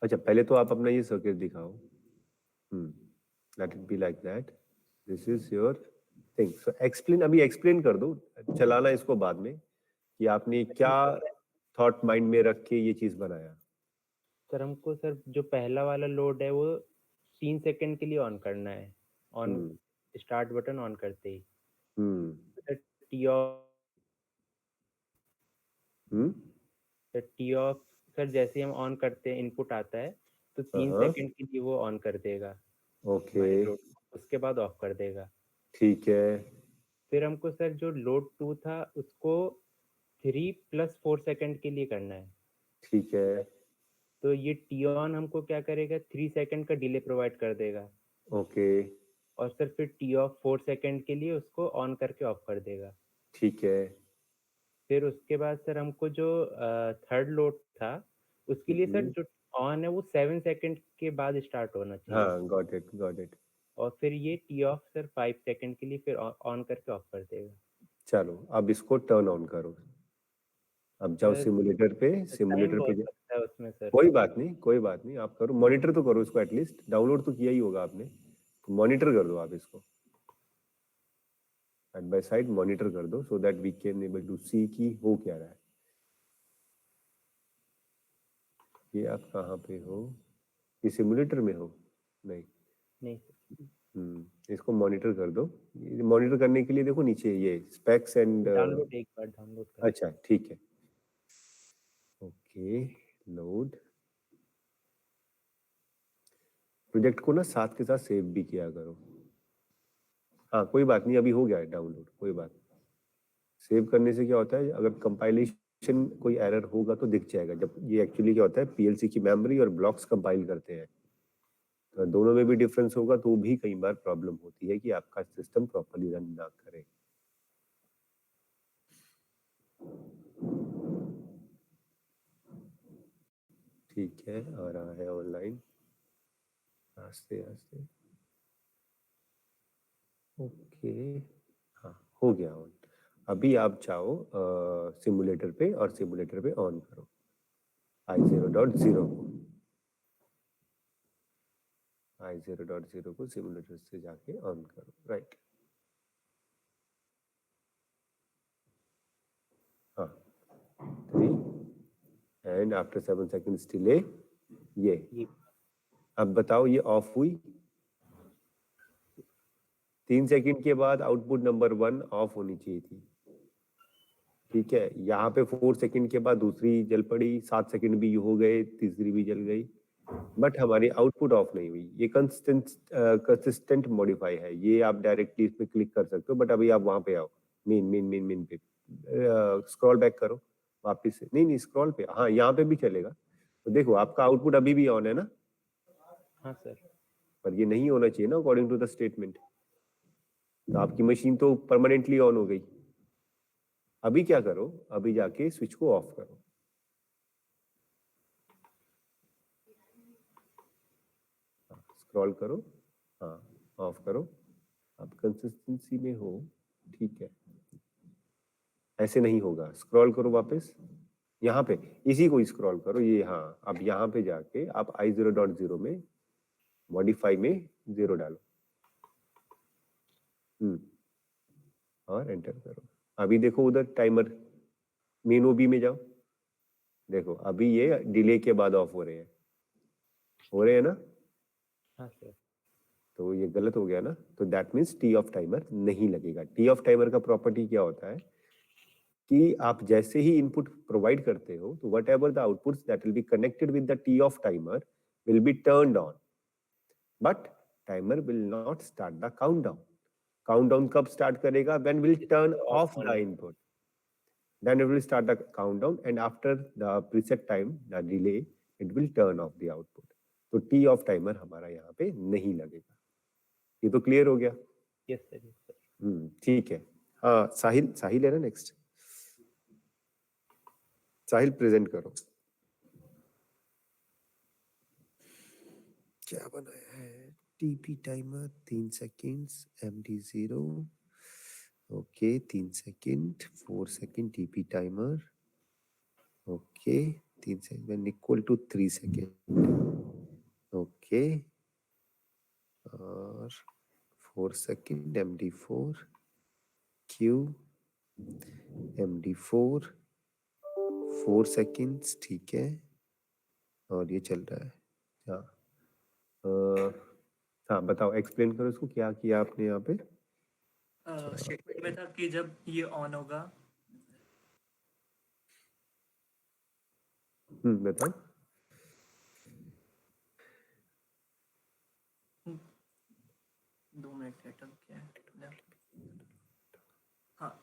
Speaker 1: अच्छा, पहले तो आप अपना ये सर्किट दिखाओ। Let it be like that. This is your thing. So explain, अभी एक्सप्लेन कर दो, चलाना इसको बाद में, कि आपने क्या थॉट माइंड में रख के ये चीज बनाया।
Speaker 3: सर हमको सर जो पहला वाला लोड है वो 3 सेकंड के लिए ऑन करना है, ऑन स्टार्ट बटन ऑन करते ही। सर टी ऑफ सर जैसे हम ऑन करते हैं इनपुट आता है तो 3 सेकंड के लिए वो ऑन कर देगा
Speaker 1: ओके,
Speaker 3: लोड, उसके बाद ऑफ कर देगा।
Speaker 1: ठीक है।
Speaker 3: फिर हमको सर जो लोड 2 था उसको 3 + 4 सेकंड के लिए करना है।
Speaker 1: ठीक है,
Speaker 3: तो ये टी ऑन हमको क्या करेगा, 3 सेकंड का डिले प्रोवाइड कर देगा।
Speaker 1: ओके,
Speaker 3: और सर फिर टी ऑफ 4 सेकंड के लिए उसको ऑन करके ऑफ कर देगा।
Speaker 1: ठीक है।
Speaker 3: फिर उसके बाद सर हमको जो थर्ड लोड था उसके लिए सर जो ऑन है वो 7 सेकंड के बाद स्टार्ट होना चाहिए।
Speaker 1: हाँ, गॉट इट, गॉट इट।
Speaker 3: और फिर ये टी ऑफ सर 5 सेकंड के लिए फिर ऑन करके ऑफ कर देगा।
Speaker 1: चलो अब इसको टर्न ऑन करो। अब जाओ
Speaker 3: सर
Speaker 1: सिमुलेटर पे,
Speaker 3: टाइम
Speaker 1: सिमुलेटर पे
Speaker 3: बहुत
Speaker 1: जाओ।
Speaker 3: लगता है उसमें सर।
Speaker 1: कोई बात नहीं, कोई बात नहीं, आप करो। मॉनिटर तो करो इसको, एटलीस्ट डाउनलोड तो किया ही होगा आपने, तो मॉनिटर कर दो आप इसको। साइड बाय साइड मॉनिटर कर दो, so that we can able to see कि हो क्या रहा है। ये आप कहाँ पे हो? ये सिमुलेटर में हो? नहीं
Speaker 3: नहीं
Speaker 1: इसको मॉनिटर कर दो। मॉनिटर करने के लिए देखो नीचे ये स्पेक्स एंड
Speaker 3: डाउनलोड एक बार डाउनलोड कर।
Speaker 1: अच्छा ठीक है। Okay, load. प्रोजेक्ट को ना साथ के साथ सेव भी किया करो। हाँ कोई बात नहीं, अभी हो गया है डाउनलोड, कोई बात नहीं। सेव करने से क्या होता है, अगर कंपाइलेशन कोई एरर होगा तो दिख जाएगा। जब ये एक्चुअली क्या होता है, पीएलसी की मेमोरी और ब्लॉक्स कंपाइल करते हैं, तो दोनों में भी डिफरेंस होगा तो भी कई बार प्रॉब्लम होती है कि आपका सिस्टम प्रॉपर्ली रन ना करे। ठीक है, आ रहा है ऑनलाइन आस्ते आस्ते। ओके, हाँ हो गया ऑन। अभी आप जाओ सिमुलेटर पे और सिमुलेटर पे ऑन करो I0.0 को। I0.0 को सिमुलेटर से जाके ऑन करो, राइट। हाँ 3 एंड आफ्टर 7 सेकंड्स डिले ये। अब बताओ ये ऑफ हुई। 3 सेकंड के बाद आउटपुट नंबर 1 ऑफ होनी चाहिए थी। ठीक है, यहाँ पे 4 सेकंड के बाद दूसरी जल पड़ी, 7 सेकंड भी हो गए, तीसरी भी जल गई, बट हमारी आउटपुट ऑफ नहीं हुई। ये कंसिस्टेंट मॉडिफाई है, ये आप डायरेक्टली इसमें क्लिक कर सकते हो। बट अभी आप वहां पे आओ, मेन पे स्क्रॉल बैक करो वापिस से। नहीं स्क्रॉल पे, हाँ यहाँ पे भी चलेगा। तो देखो आपका आउटपुट अभी भी ऑन है ना।
Speaker 3: हाँ सर।
Speaker 1: पर ये नहीं होना चाहिए ना अकॉर्डिंग टू द स्टेटमेंट। तो आपकी मशीन तो परमानेंटली ऑन हो गई। अभी क्या करो, अभी जाके स्विच को ऑफ करो। स्क्रॉल करो, हाँ ऑफ करो। आप कंसिस्टेंसी में हो, ठीक है, ऐसे नहीं होगा। स्क्रॉल करो वापस, यहाँ पे इसी को स्क्रॉल करो, ये हाँ, अब यहाँ पे जाके आप i0.0 में मॉडिफाई में 0 डालो, और एंटर करो। अभी देखो उधर टाइमर मेन ओबी में जाओ, देखो अभी ये डिले के बाद ऑफ हो रहे हैं ना।
Speaker 3: हाँ सर।
Speaker 1: तो ये गलत हो गया ना, तो that means T off timer नहीं लगेगा। टी ऑफ टाइमर का प्रॉपर्टी क्या होता है कि आप जैसे ही इनपुट प्रोवाइड करते हो तो what ever the outputs that will be connected with the T off timer will be turned on, but timer will not start the countdown. Countdown कब स्टार्ट करेगा? When will turn off the input, then it will start the countdown, and after the preset time, the delay, it will turn off the output. तो T off timer हमारा यहाँ पे नहीं लगेगा। ये तो क्लियर हो गया?
Speaker 3: Yes sir.
Speaker 1: ठीक है। हाँ, साहिल है ना नेक्स्ट? साहिल प्रेजेंट करो। क्या बनाया है? TP timer 3 seconds, MD0, okay 3 second, 4 second TP timer, okay 3 second equal to 3 second, okay, और 4 second MD4 Q, MD4 4 seconds, ठीक है, और ये चल रहा है। हाँ बताओ, एक्सप्लेन करो इसको, क्या किया आपने यहाँ पे?
Speaker 2: स्टेटमेंट में था कि जब ये ऑन होगा,
Speaker 1: बताओ।
Speaker 2: 2 मिनट लेटर क्या है? हाँ,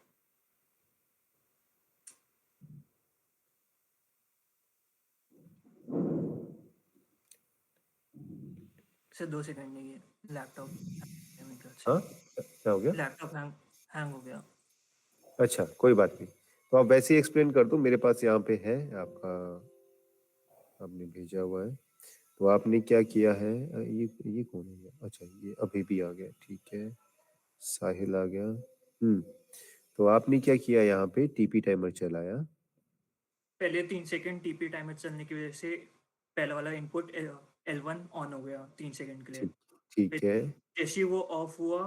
Speaker 2: से 2 सेकंड नहीं है, लैपटॉप
Speaker 1: हाँ क्या हो गया?
Speaker 2: लैपटॉप हैंग हो गया।
Speaker 1: अच्छा कोई बात नहीं, तो आप वैसे ही एक्सप्लेन कर दो, मेरे पास यहाँ पे है आपका, आपने भेजा हुआ है। तो आपने क्या किया है, ये कौन है? अच्छा ये अभी भी आ गया, ठीक है, साहिल आ गया। तो आपने क्या किया, यहाँ पे टीपी टाइमर चलाया।
Speaker 2: पहले 3 सेकंड टीपी टाइमर चलने की वजह से पहला वाला इनपुट L1 ऑन हो गया 3 सेकंड के लिए।
Speaker 1: ठीक है,
Speaker 2: जैसे ही वो ऑफ हुआ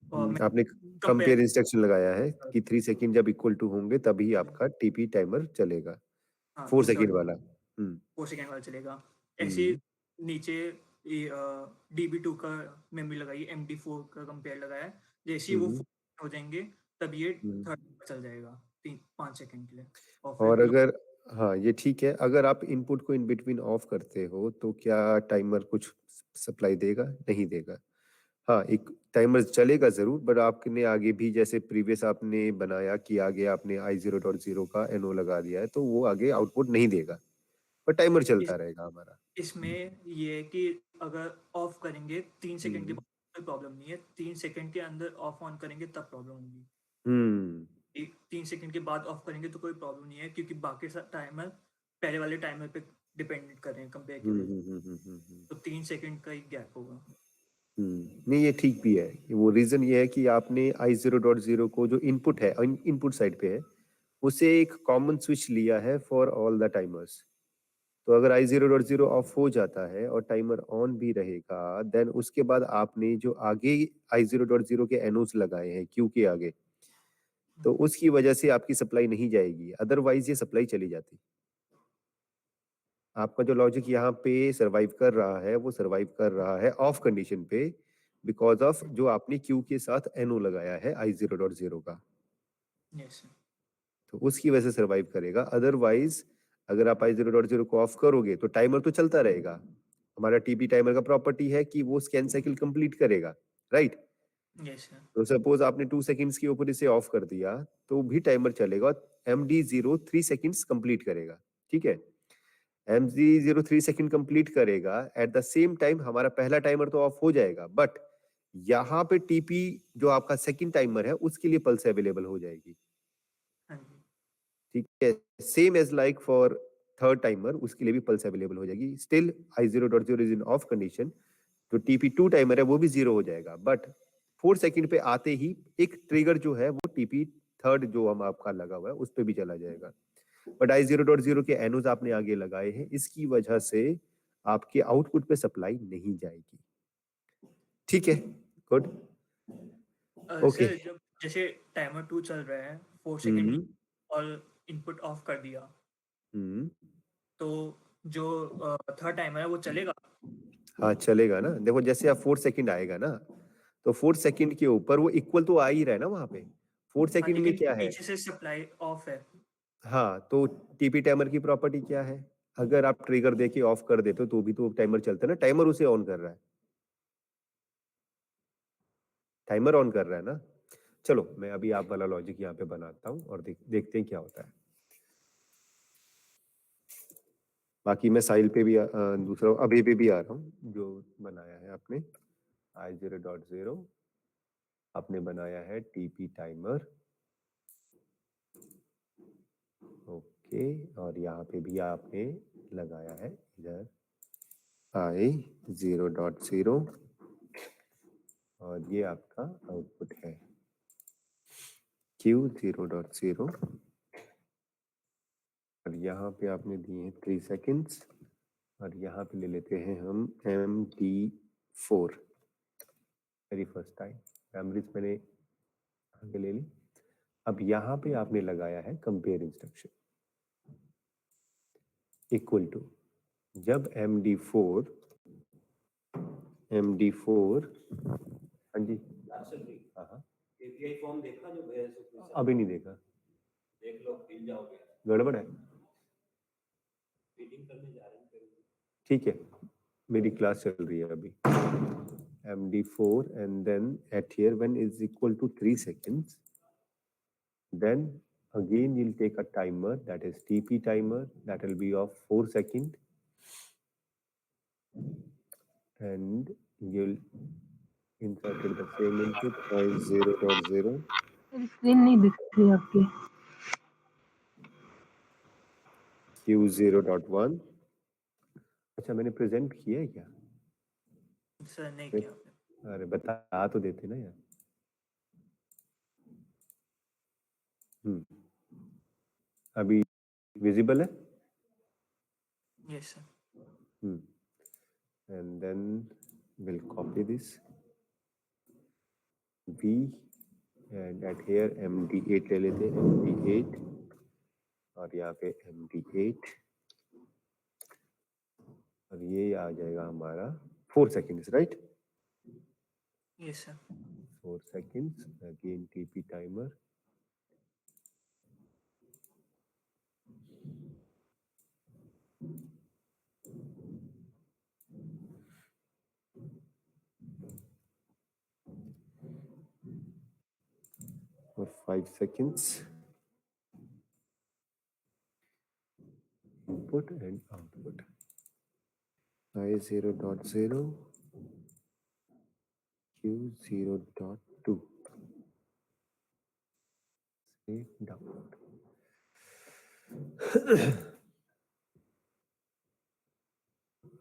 Speaker 2: और
Speaker 1: आपने कंपेयर इंस्ट्रक्शन लगाया है कि 3 सेकंड जब इक्वल टू होंगे तभी आपका टीपी टाइमर चलेगा, 4 सेकंड वाला।
Speaker 2: 4 सेकंड वाला चलेगा। ऐसे ही नीचे DB2 का मेमोरी लगाई, MD4 का कंपेयर लगाया, जैसे ही वो हो जाएंगे तब ये थर्ड चल जाएगा 5 सेकंड के लिए।
Speaker 1: और अगर, हाँ ये ठीक है, अगर आप इनपुट को इन बिटवीन ऑफ करते हो तो क्या टाइमर कुछ सप्लाई देगा? नहीं देगा। हाँ, एक टाइमर चलेगा जरूर, बट आपने आगे भी जैसे प्रीवियस आपने बनाया कि आगे आपने i0.0 का NO लगा दिया है, तो वो आगे आउटपुट नहीं देगा, पर टाइमर चलता रहेगा हमारा।
Speaker 2: इसमें ये है कि अगर ऑफ करेंगे 3 सेकंड के बाद कोई प्रॉब्लम नहीं है, 3 सेकंड के अंदर ऑफ ऑन करेंगे तब प्रॉब्लम होगी। 3 सेकंड के बाद ऑफ करेंगे तो कोई प्रॉब्लम नहीं है, क्योंकि बाकी टाइमर पहले वाले टाइमर पे डिपेंडेंट कर रहे हैं कंपेयर के लिए। तो 3 सेकंड का ही गैप होगा।
Speaker 1: नहीं ये ठीक भी है। वो रीजन ये है कि आपने i0.0 को जो इनपुट है, इनपुट साइड पे है, उसे एक कॉमन स्विच लिया है फॉर ऑल द टाइमर्स। तो अगर i0.0 ऑफ हो जाता है और टाइमर ऑन भी रहेगा, देन उसके बाद आपने जो आगे i0.0 के एनोस लगाए हैं क्यू के आगे, तो उसकी वजह से आपकी सप्लाई नहीं जाएगी, अदरवाइज ये सप्लाई चली जाती। आपका जो लॉजिक यहाँ पे सरवाइव कर रहा है, वो सरवाइव कर रहा है ऑफ कंडीशन पे, बिकॉज ऑफ जो आपने क्यू के साथ एनओ लगाया है i0.0 का।
Speaker 2: yes,
Speaker 1: तो उसकी वजह से सरवाइव करेगा, अदरवाइज अगर आप i0.0 को ऑफ करोगे तो टाइमर तो चलता रहेगा। हमारा टीपी टाइमर का प्रॉपर्टी है कि वो स्कैन साइकिल कंप्लीट करेगा, राइट?
Speaker 2: yes,
Speaker 1: तो सपोज आपने 2 सेकंड्स के ऊपर इसे ऑफ कर दिया तो भी टाइमर चलेगा, MD0 3 सेकंड्स कंप्लीट करेगा, ठीक है? MD0 3 सेकंड कंप्लीट करेगा, एट द सेम टाइम हमारा पहला टाइमर तो ऑफ हो जाएगा, बट यहाँ पे टीपी जो आपका सेकंड टाइमर है उसके लिए पल्स अवेलेबल हो जाएगी, ठीक है? Same as like for third timer, उसके लिए भी पल्स अवेलेबल हो जाएगी। Still i0.0 is in off condition, तो TP2 टाइमर है वो भी 0 हो जाएगा, बट 4 सेकंड पे आते ही एक ट्रिगर जो है वो टीपी थर्ड जो हम आपका लगा हुआ है उस पे भी चला जाएगा। बट I0.0 के एनोज आपने आगे लगाए हैं, इसकी वजह से आपके आउटपुट पे सप्लाई नहीं जाएगी। ठीक है, गुड, ओके।
Speaker 2: सर जब जैसे टाइमर 2 चल रहा है 4 सेकंड और इनपुट ऑफ कर दिया तो जो थर्ड टाइमर है वो चलेगा?
Speaker 1: हाँ चलेगा ना। देखो जैसे आप 4 सेकंड आएगा ना, तो 4 सेकंड के ऊपर वो इक्वल तो आ ही रहा है ना वहां पे। 4
Speaker 2: हाँ,
Speaker 1: सेकंड में
Speaker 2: लेकिन
Speaker 1: क्या है?
Speaker 2: पीछे से सप्लाई ऑफ है।
Speaker 1: हाँ, तो टीपी टाइमर की प्रॉपर्टी क्या है? अगर आप ट्रिगर देके ऑफ कर देते हो तो भी तो टाइमर चलता है ना, टाइमर उसे ऑन कर रहा है, टाइमर ऑन कर रहा है ना। चलो मैं अभी आप वाला लॉजिक यहाँ पे बनाता हूँ और देखते हैं क्या होता है। बाकी मैं साइल पे भी दूसरा अभी भी आ रहा हूँ जो बनाया है आपने I0.0, आपने बनाया है टीपी टाइमर, ओके, और यहाँ पे भी आपने लगाया है इधर I0.0 और ये आपका आउटपुट है Q0.0 और यहाँ पे आपने दिए हैं 3 सेकेंड्स और यहाँ पे ले लेते हैं हम MD4 very first time. Memories मैंने आगे ले ली। अब यहाँ पे आपने लगाया है कंपेयर इंस्ट्रक्शन इक्वल टू, जब MD4 हाँ जी हाँ हाँ
Speaker 9: एपीआई फॉर्म देखा जो भेजा सुप्रीम से?
Speaker 1: अभी नहीं देखा,
Speaker 9: देख लो, हिल जाओगे,
Speaker 1: गड़बड़ है।
Speaker 9: रीडिंग करने जा रहे हैं फिर।
Speaker 1: ठीक है, मेरी क्लास चल रही है अभी। MD4 and then at here when is equal to 3 seconds, then again you'll take a timer, that is TP timer, that will be of 4 seconds, and you'll insert the same input I0.0
Speaker 7: screen नहीं दिख रही आपकी।
Speaker 1: Q0.1। अच्छा मैंने present किया है क्या?
Speaker 2: Sir नहीं किया आपने।
Speaker 1: अरे बता तो देते ना यार। अभी विजिबल है?
Speaker 2: Yes sir.
Speaker 1: And then we'll copy this V and at here MD8 ले लेते हैं, MD8 और यहाँ पे MD8 और ये आ जाएगा हमारा 4 seconds, right?
Speaker 2: Yes sir.
Speaker 1: 4 seconds, again TP timer, for 5 seconds, input and output I0.0 Q0.2 save download।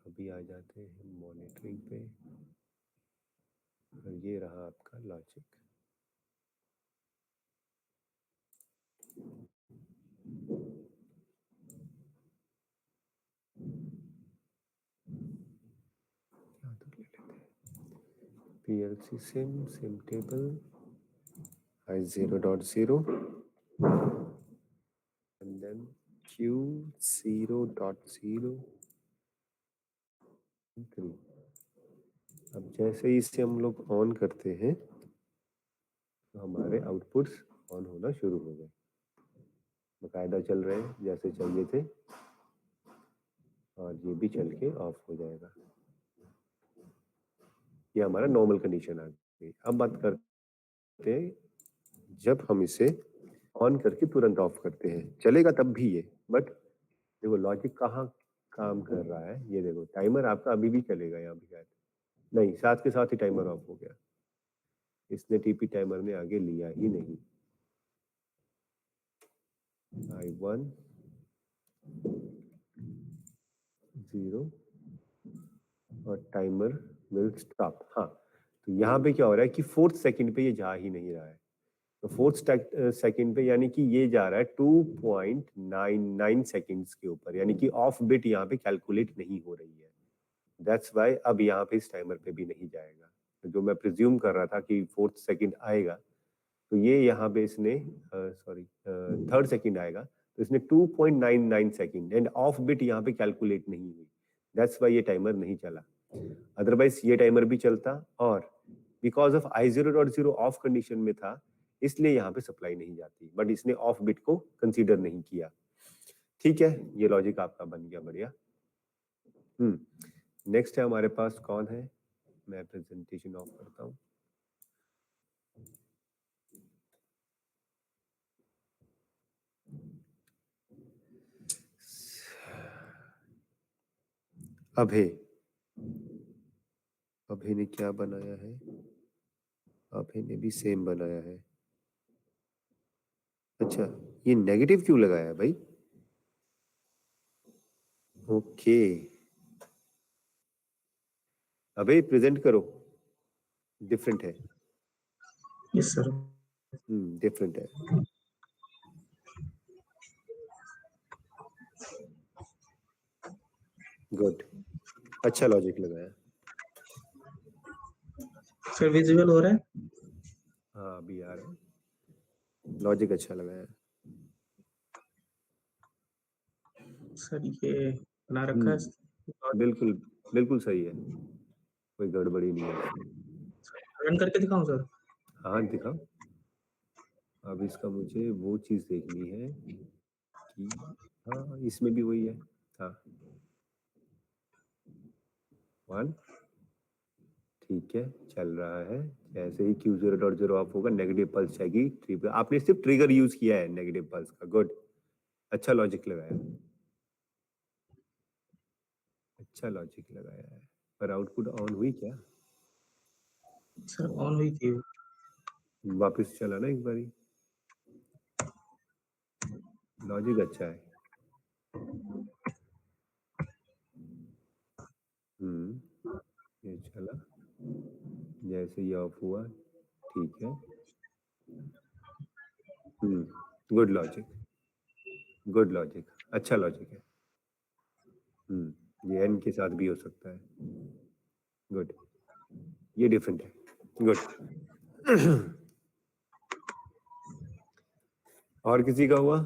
Speaker 1: अभी आ जाते हैं मॉनिटरिंग पे और ये रहा आपका logic. PLC sim table I0.0 and then Q0.0 3। अब जैसे ही इसे हम लोग ऑन करते हैं तो हमारे आउटपुट्स ऑन होना शुरू हो गए, बकायदा चल रहे हैं जैसे चाहिए थे और ये भी चल के ऑफ हो जाएगा। ये हमारा नॉर्मल कंडीशन आ गई। अब बात करते हैं जब हम इसे ऑन करके तुरंत ऑफ करते हैं, चलेगा तब भी ये, बट देखो लॉजिक कहाँ काम कर रहा है, ये देखो टाइमर आपका अभी भी चलेगा यहाँ पे शायद नहीं, साथ के साथ ही टाइमर ऑफ हो गया, इसने टीपी टाइमर ने आगे लिया ही नहीं। I1 0 और टाइमर विल स्टॉप। हाँ तो यहाँ पे क्या हो रहा है कि 4th सेकंड पे ये जा ही नहीं रहा है, तो फोर्थ सेकंड पे, यानी कि ये जा रहा है 2.99 सेकंड्स के ऊपर, यानी कि ऑफ बिट यहाँ पे कैलकुलेट नहीं हो रही है। दैट्स वाई अब यहाँ पे इस टाइमर पे भी नहीं जाएगा। तो जो मैं प्रिज्यूम कर रहा था कि फोर्थ सेकंड आएगा, तो ये यहाँ पे इसने थर्ड सेकंड आएगा, तो इसने 2.99 सेकंड एंड ऑफ बिट यहाँ पे कैलकुलेट नहीं हुई। दैट्स वाई ये टाइमर नहीं चला। अदरवाइज ये टाइमर भी चलता, और because of I0.0 of condition में था, इसलिए यहाँ पे सप्लाई नहीं जाती, बट इसने ऑफ बिट को कंसीडर नहीं किया। ठीक है, ये लॉजिक आपका बन गया, बढ़िया। नेक्स्ट है हमारे पास, कौन है? मैं प्रेजेंटेशन ऑफ करता हूँ। अभय ने क्या बनाया है? अभय ने भी सेम बनाया है। अच्छा, ये नेगेटिव क्यों लगाया है भाई? ओके, अभय प्रेजेंट करो। डिफरेंट है।
Speaker 4: Yes sir.
Speaker 1: डिफरेंट है। गुड, अच्छा लॉजिक लगाया।
Speaker 4: सर विजुअल हो रहा है?
Speaker 1: हाँ, अभी आ रहा है। लॉजिक अच्छा लगाया।
Speaker 4: सर ये बना रखा है।
Speaker 1: बिल्कुल बिल्कुल सही है, कोई गड़बड़ी नहीं है।
Speaker 4: रन करके दिखाऊं सर?
Speaker 1: हाँ दिखाओ। अब इसका मुझे वो चीज देखनी है कि हाँ, इसमें भी वही है। हाँ, 1 ठीक है, चल रहा है। जैसे ही Q0.0 ऑफ होगा, नेगेटिव पल्स जाएगी 3 पे। आपने सिर्फ ट्रिगर यूज किया है नेगेटिव पल्स का। गुड, अच्छा लॉजिक लगाया, अच्छा लॉजिक लगाया है। पर आउटपुट ऑन हुई क्या?
Speaker 4: सर ऑन हुई थी।
Speaker 1: वापस चला ना एक बारी। लॉजिक अच्छा है। ये चला, जैसे ये ऑफ हुआ, ठीक है। गुड लॉजिक, गुड लॉजिक, अच्छा लॉजिक है। ये एन के साथ भी हो सकता है। गुड, ये डिफरेंट है। गुड। और किसी का हुआ?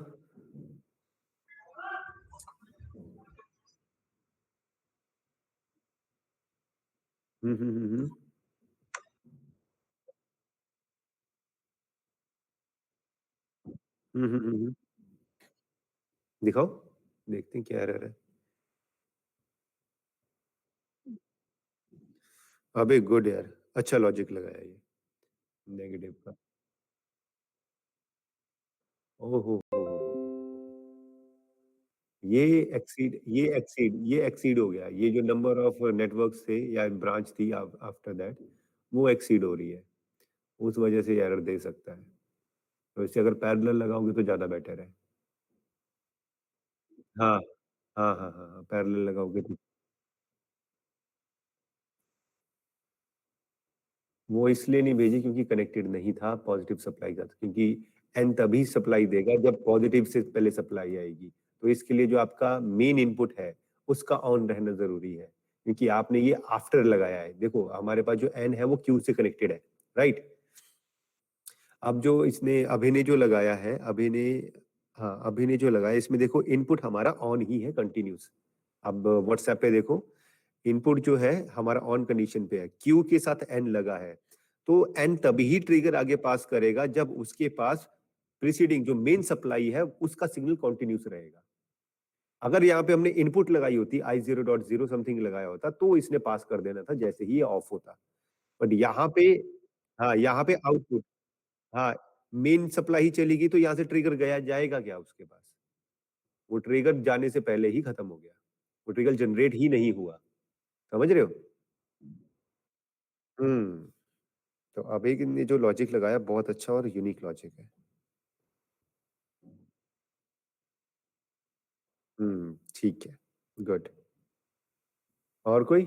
Speaker 1: दिखाओ, देखते हैं क्या एरर है। अबे गुड यार, अच्छा लॉजिक लगाया ये नेगेटिव का। ओहो, ये एक्सीड हो गया। ये जो नंबर ऑफ नेटवर्क्स थे या ब्रांच थी आफ्टर दैट, वो एक्सीड हो रही है, उस वजह से एरर दे सकता है। तो इसे अगर पैरेलल लगाओगे तो ज्यादा बेटर है। हाँ हाँ हाँ हाँ, पैरेलल लगाओगे तो वो इसलिए नहीं भेजी क्योंकि कनेक्टेड नहीं था पॉजिटिव सप्लाई का, क्योंकि एन तभी सप्लाई देगा जब पॉजिटिव से पहले सप्लाई आएगी। तो इसके लिए जो आपका मेन इनपुट है उसका ऑन रहना जरूरी है, क्योंकि आपने ये आफ्टर लगाया है। देखो हमारे पास जो एन है वो क्यू से कनेक्टेड है, राइट। अब जो इसने अभी ने जो लगाया है, अभी ने जो लगाया, इसमें देखो इनपुट हमारा ऑन ही है कंटिन्यूस। अब व्हाट्सएप पे देखो, इनपुट जो है हमारा ऑन कंडीशन पे है, क्यू के साथ एन लगा है, तो एन तभी ही ट्रिगर आगे पास करेगा जब उसके पास प्रीसीडिंग जो मेन सप्लाई है उसका सिग्नल कंटिन्यूस रहेगा। अगर यहाँ पे हमने इनपुट लगाई होती, I0.0 समथिंग लगाया होता, तो इसने पास कर देना था जैसे ही ये ऑफ होता। बट यहाँ पे, हाँ यहाँ पे आउटपुट, हाँ मेन सप्लाई ही चलेगी तो यहाँ से ट्रिगर गया जाएगा क्या उसके पास? वो ट्रिगर जाने से पहले ही खत्म हो गया, वो ट्रिगर जनरेट ही नहीं हुआ। समझ रहे हो? हम्म तो अभी ने जो लॉजिक लगाया बहुत अच्छा और यूनिक लॉजिक है। ठीक है, गुड। और कोई?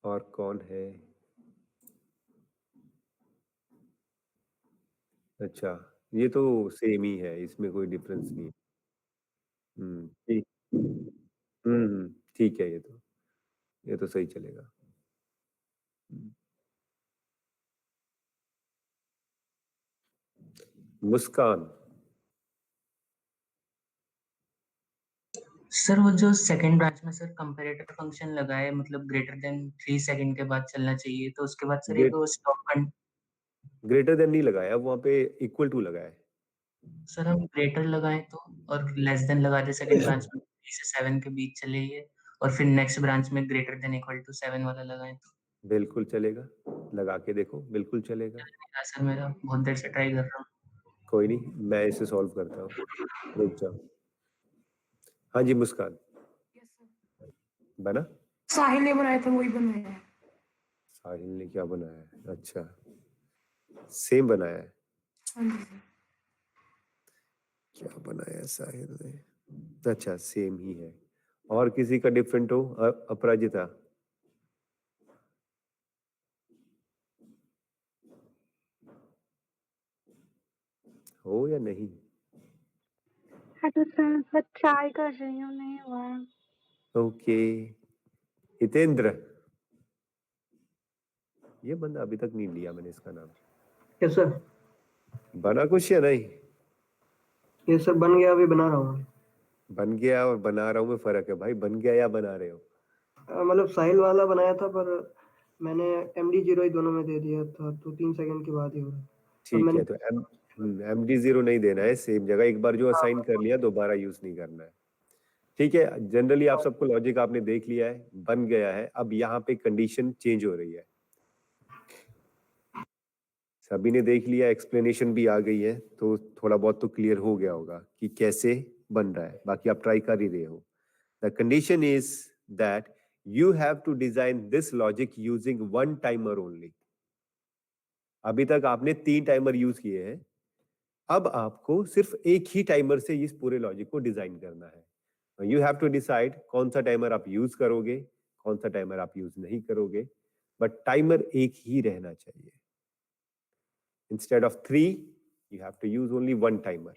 Speaker 1: और कौन है? अच्छा, ये तो सेम ही है, इसमें कोई डिफरेंस नहीं है। ठीक। ठीक है, ये तो सही चलेगा। हम्म, मुस्कान।
Speaker 4: सर वो जो सेकंड ब्रांच में सर कंपैरेटर फंक्शन लगा है, मतलब ग्रेटर देन 3 सेकंड के बाद चलना चाहिए, तो उसके बाद सर एक
Speaker 1: ग्रेट
Speaker 4: स्टॉप।
Speaker 1: ग्रेटर देन नहीं लगाया, वहां पे इक्वल टू लगाया है।
Speaker 4: सर हम ग्रेटर लगाएं तो, और लेस देन लगा दे सेकंड ब्रांच में 3 से 7 के बीच चले ये, और फिर नेक्स्ट ब्रांच में ग्रेटर देन इक्वल टू 7 वाला लगाएं तो।
Speaker 1: बिल्कुल चलेगा, लगा के देखो, बिल्कुल चलेगा।
Speaker 4: हाँ सर, मेरा बहुत देर से ट्राई कर रहा हूँ।
Speaker 1: कोई नहीं, मैं इसे सॉल्व करता हूँ, रुक जाओ। हाँ जी मुस्कान, बना?
Speaker 10: साहिल ने बनाया था, वही बनाया है।
Speaker 1: साहिल ने क्या बनाया है? अच्छा, सेम बनाया है।
Speaker 10: हाँ जी सर।
Speaker 1: क्या बनाया है साहिल ने? अच्छा, सेम ही है। और किसी का डिफरेंट हो? अपराजिता? हो या नहीं?
Speaker 7: हाँ तो सर मैं ट्राई कर रही हूँ, नहीं हुआ है।
Speaker 1: ओके, हितेंद्र। ये बंदा अभी तक नहीं लिया मैंने इसका नाम।
Speaker 6: Yes sir.
Speaker 1: बना कुछ या नहीं?
Speaker 6: ये सर बन गया, अभी बना रहा हूँ।
Speaker 1: बन गया और बना रहा हूँ में फर्क है भाई, बन गया या बना रहे हो?
Speaker 6: मतलब साहिल वाला बनाया था, पर मैंने MD0 ही दोनों में दे दिया था, तो 3 सेकंड के बाद ही हो रहा है। पर
Speaker 1: ठीक
Speaker 6: मैंने
Speaker 1: है, तो MD0 नहीं देना है, सेम जगह एक बार जो असाइन कर लिया दोबारा यूज नहीं करना है। ठीक है, जनरली आप सबको लॉजिक आपने देख लिया है, बन गया है। अब यहाँ पे कंडीशन चेंज हो रही है, सभी ने देख लिया, एक्सप्लेनेशन भी आ गई है, तो थोड़ा बहुत तो क्लियर हो गया होगा कि कैसे बन रहा है। बाकी आप ट्राई कर ही रहे हो। The condition is that you have to design this logic using one timer only. अभी तक आपने 3 टाइमर यूज किए हैं, अब आपको सिर्फ एक ही टाइमर से इस पूरे लॉजिक को डिजाइन करना है। यू हैव टू डिसाइड कौन सा टाइमर आप यूज करोगे, कौन सा टाइमर आप यूज नहीं करोगे, बट टाइमर एक ही रहना चाहिए। Instead of 3 you have to use only one timer.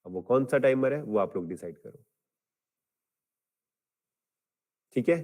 Speaker 1: अब वो कौन सा टाइमर है वो आप लोग डिसाइड करो। ठीक है।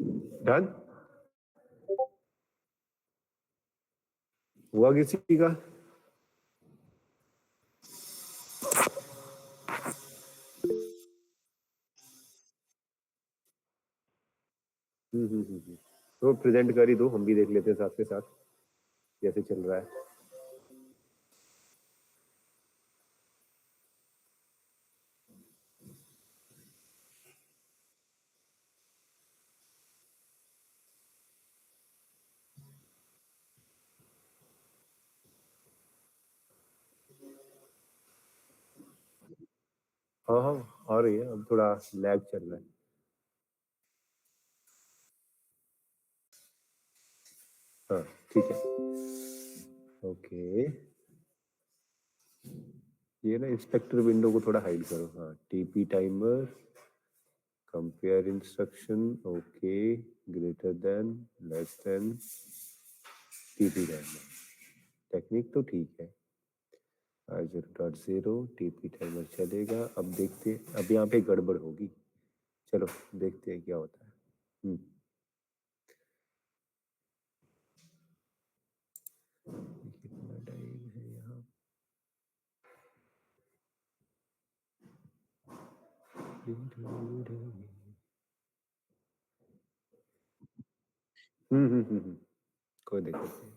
Speaker 1: डन हुआ किसी का? तो प्रेजेंट कर ही दो, हम भी देख लेते हैं साथ के साथ कैसे चल रहा है। हाँ हाँ आ रही है, अब थोड़ा लैग चल रहा है। हाँ ठीक है, ओके। ये ना इंस्पेक्टर विंडो को थोड़ा हाइड करो। हाँ, TP timer, compare instruction, okay, greater than, less than, TP timer. Technique तो ठीक है। 0.0 टीपी टाइमर चलेगा। अब देखते, अब यहाँ पे गड़बड़ होगी। चलो देखते हैं क्या होता है। कितना टाइम है यहाँ? कोई दिक्कत नहीं।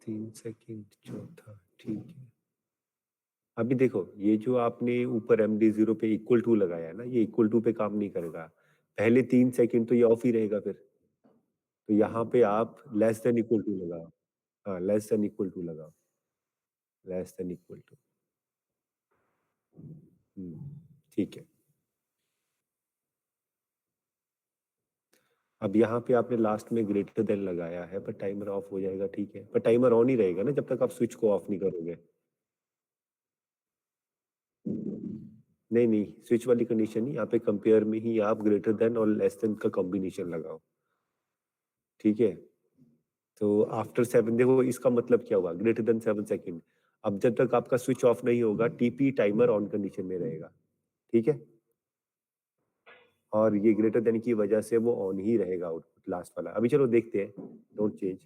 Speaker 1: तीन सेकंड चौथा, ठीक है। अभी देखो, ये जो आपने ऊपर MD0 पे इक्वल टू लगाया है ना, ये इक्वल टू पे काम नहीं करेगा। पहले 3 सेकंड तो ये ऑफ ही रहेगा फिर। तो यहाँ पे आप लेस देन इक्वल टू लगाओ। हाँ, लेस देन इक्वल टू लगाओ, लेस देन इक्वल टू। ठीक है। अब यहाँ पे आपने लास्ट में ग्रेटर देन लगाया है, पर टाइमर ऑफ हो जाएगा, ठीक है। पर टाइमर ऑन ही रहेगा ना जब तक आप स्विच को ऑफ नहीं करोगे। नहीं नहीं, स्विच वाली कंडीशन नहीं, यहाँ पे कंपेयर में ही आप ग्रेटर देन और लेस देन का कॉम्बिनेशन लगाओ, ठीक है। तो आफ्टर 7, देखो इसका मतलब क्या हुआ, ग्रेटर देन 7 सेकंड। अब जब तक आपका स्विच ऑफ नहीं होगा, टीपी टाइमर ऑन कंडीशन में रहेगा, ठीक है। और ये ग्रेटर देन की वजह से वो ऑन ही रहेगा आउटपुट लास्ट वाला। अभी चलो देखते हैं, डोंट चेंज,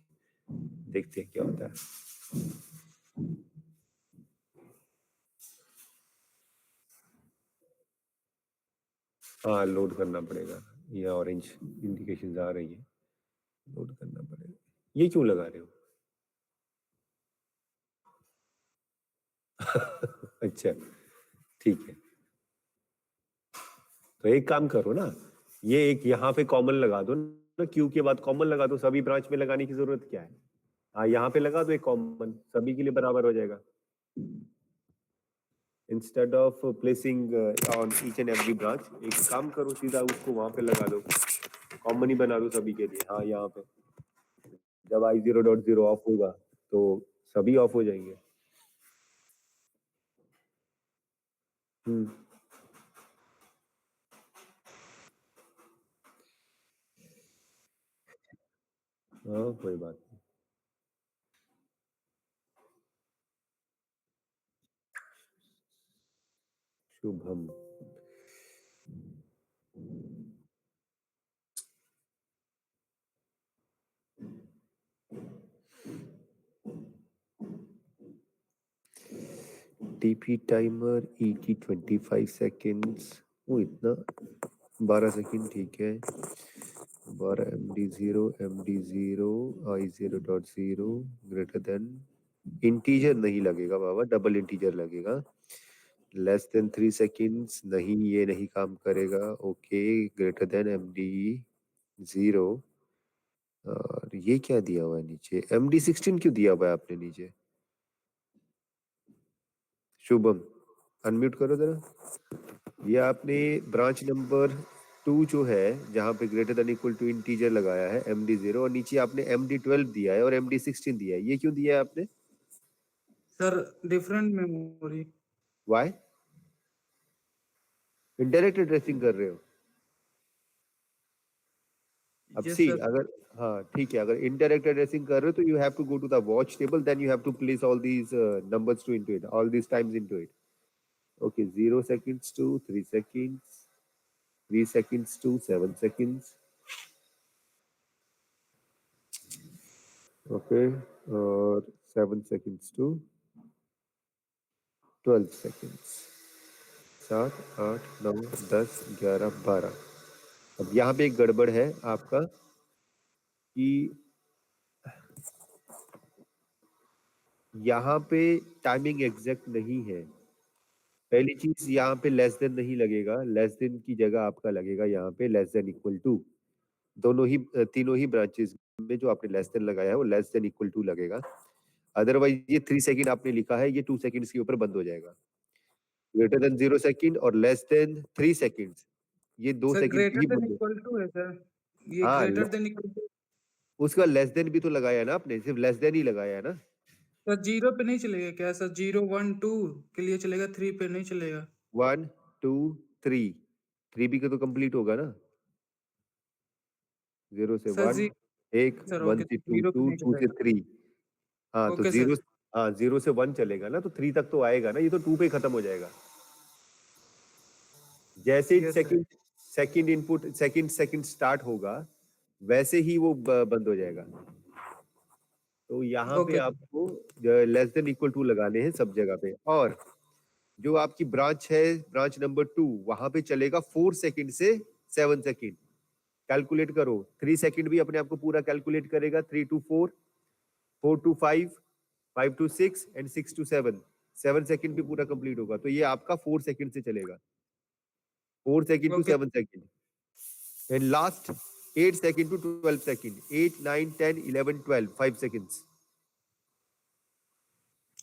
Speaker 1: देखते हैं क्या होता है। हाँ, लोड करना पड़ेगा, ये ऑरेंज इंडिकेशन आ रही है, लोड करना पड़ेगा। ये क्यों लगा रहे हो? अच्छा ठीक है, तो एक काम करो ना, ये एक यहाँ पे कॉमन लगा दो ना, क्यू के बाद कॉमन लगा दो, सभी ब्रांच में लगाने की जरूरत क्या है। हाँ, यहाँ पे लगा दो एक कॉमन, सभी के लिए बराबर हो जाएगा। Instead of placing on each and every branch, एक काम करो, सीधा उसको वहां पे लगा दो, कॉमन ही बना दो सभी के लिए। हाँ, यहाँ पे जब I0.0 ऑफ होगा तो सभी ऑफ हो जाएंगे। हाँ, कोई बात नहीं। Shubham, TP timer ET 25 seconds, वो इतना 12 सेकेंड, ठीक है। 12 MD0 I0.0 greater than, integer नहीं लगेगा बाबा, डबल इंटीजर लगेगा। लेस देन 3 सेकेंड्स नहीं, ये नहीं काम करेगा। Okay, greater than MD0। और ये क्या दिया हुआ है नीचे, MD16 क्यों दिया हुआ है आपने नीचे? शुभम, अनम्यूट करो जरा। ये आपने ब्रांच नंबर 2 जो है जहाँ पे greater than equal to integer लगाया है MD0 और नीचे आपने MD12 दिया है और MD16 दिया है, ये क्यों दिया है आपने?
Speaker 11: Sir different memory.
Speaker 1: Why? Indirect addressing कर रहे हो? अब
Speaker 11: यस
Speaker 1: सी
Speaker 11: सर।
Speaker 1: अगर हाँ ठीक है, अगर इनडायरेक्ट एड्रेसिंग कर रहे हो तो you have to go to the watch table, then you have to place all these numbers to into it, all these times into it. Okay, 0 seconds to 3 seconds, 3 seconds to 7 seconds. Okay, और 7 seconds to 12 seconds. 7, 8, 9, 10, 11, 12. अब यहाँ पे एक गड़बड़ है आपका कि यहाँ पे टाइमिंग एग्जैक्ट नहीं है. पहली चीज यहाँ पे लेस देन नहीं लगेगा, लेस देन की जगह आपका लगेगा यहाँ पे लेस देन इक्वल टू. दोनों ही तीनों ही ब्रांचेस में जो आपने लेस देन लगाया है वो लेस देन इक्वल टू लगेगा. अदरवाइज ये 3 सेकंड आपने लिखा है, ये 2 सेकंड्स के ऊपर बंद हो जाएगा. ग्रेटर देन 0 सेकंड और लेस देन 3 सेकंड्स, ये 2
Speaker 11: सर
Speaker 1: सेकंड
Speaker 11: ग्रेटर
Speaker 1: ही
Speaker 11: देन
Speaker 1: बंद हो.
Speaker 11: इक्वल टू है सर, ये
Speaker 1: हाँ,
Speaker 11: ग्रेटर देन इक्वल टू।
Speaker 1: उसका लेस देन भी तो लगाया है ना आपने, सिर्फ लेस देन ही लगाया है ना.
Speaker 11: सर 0 पे नहीं चलेगा क्या सर? 0, 1, 2 के लिए चलेगा, 3 पे नहीं चलेगा?
Speaker 1: 1, 2, 3, 3 भी का तो कंप्लीट होगा ना. 0 से
Speaker 11: सर
Speaker 1: 1,
Speaker 11: जी
Speaker 1: 1,
Speaker 11: सर
Speaker 1: 1
Speaker 11: ओके,
Speaker 1: से 2,
Speaker 11: 0 पे
Speaker 1: 2,
Speaker 11: नहीं
Speaker 1: 2 से
Speaker 11: चलेगा।
Speaker 1: 3. हाँ तो
Speaker 11: ओके
Speaker 1: 0,
Speaker 11: सर।
Speaker 1: हाँ 0 से 1 चलेगा ना, तो 3 तक तो आएगा ना, ये तो 2 पे खत्म हो जाएगा. जैसे
Speaker 11: yes sir.
Speaker 1: Second input second start होगा वैसे ही वो बंद हो जाएगा. तो यहाँ पे
Speaker 11: ओके
Speaker 1: आपको लेस देन इक्वल टू लगाने हैं सब जगह पे. और जो आपकी ब्रांच है, ब्रांच नंबर 2, वहां पे चलेगा 4 सेकंड से 7 सेकंड. कैलकुलेट करो, 3 सेकंड भी अपने आप को पूरा कैलकुलेट करेगा. 3 to 4, 4 to 5, 5 to 6 and 6 to 7, 7 second भी पूरा कंप्लीट होगा. तो ये आपका 4 सेकंड से चलेगा, 4 second to
Speaker 11: okay
Speaker 1: 7 second. And last 8 second to 12 second, 8, 9, 10, 11, 12, 5 seconds.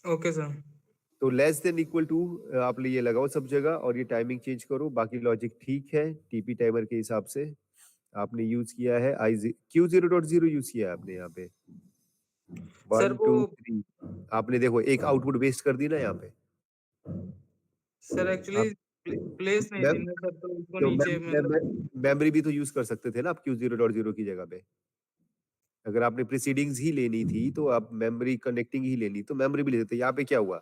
Speaker 11: Okay sir.
Speaker 1: तो लेस देन इक्वल टू आप ये लगाओ सब जगह और ये टाइमिंग चेंज करो. बाकी लॉजिक ठीक है. टीपी टाइमर के हिसाब से आपने यूज किया है Q0.0 यूज किया है आपने यहाँ पे.
Speaker 11: सर
Speaker 1: 1,
Speaker 11: वो
Speaker 1: 2, 3 आपने देखो एक आउटपुट वेस्ट कर दी ना यहाँ पे.
Speaker 11: सर एक्चुअली
Speaker 1: आप
Speaker 11: प्लेस नहीं थी ना सर, तो उसको
Speaker 1: तो
Speaker 11: नीचे मतलब
Speaker 1: मेमोरी भी तो यूज कर सकते थे ना आप Q0.0 की जगह पे. अगर आपने प्रीसीडिंग्स ही लेनी थी तो आप मेमोरी कनेक्टिंग ही लेनी तो मेमोरी भी लेते. यहाँ पे क्या हुआ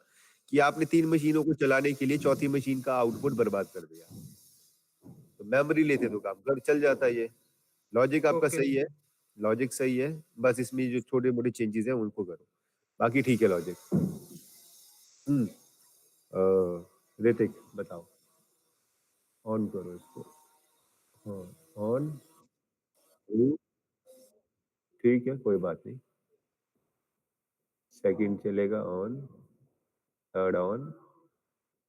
Speaker 1: कि आपने 3 मशीनों को चलाने के लिए चौथी मशीन का आउटपुट बर्बाद कर दिया. तो मेमोरी लेते तो काम कर चल जाता. ये लॉजिक आपका
Speaker 11: ओके
Speaker 1: सही है, लॉजिक सही है, बस इसमें जो छोटे मोटे चेंजेस हैं उनको करो, बाकी ठीक है लॉजिक. ऋतिक बताओ, ऑन करो इसको. हाँ ऑन, ठीक है कोई बात नहीं. सेकंड चलेगा ऑन, थर्ड ऑन,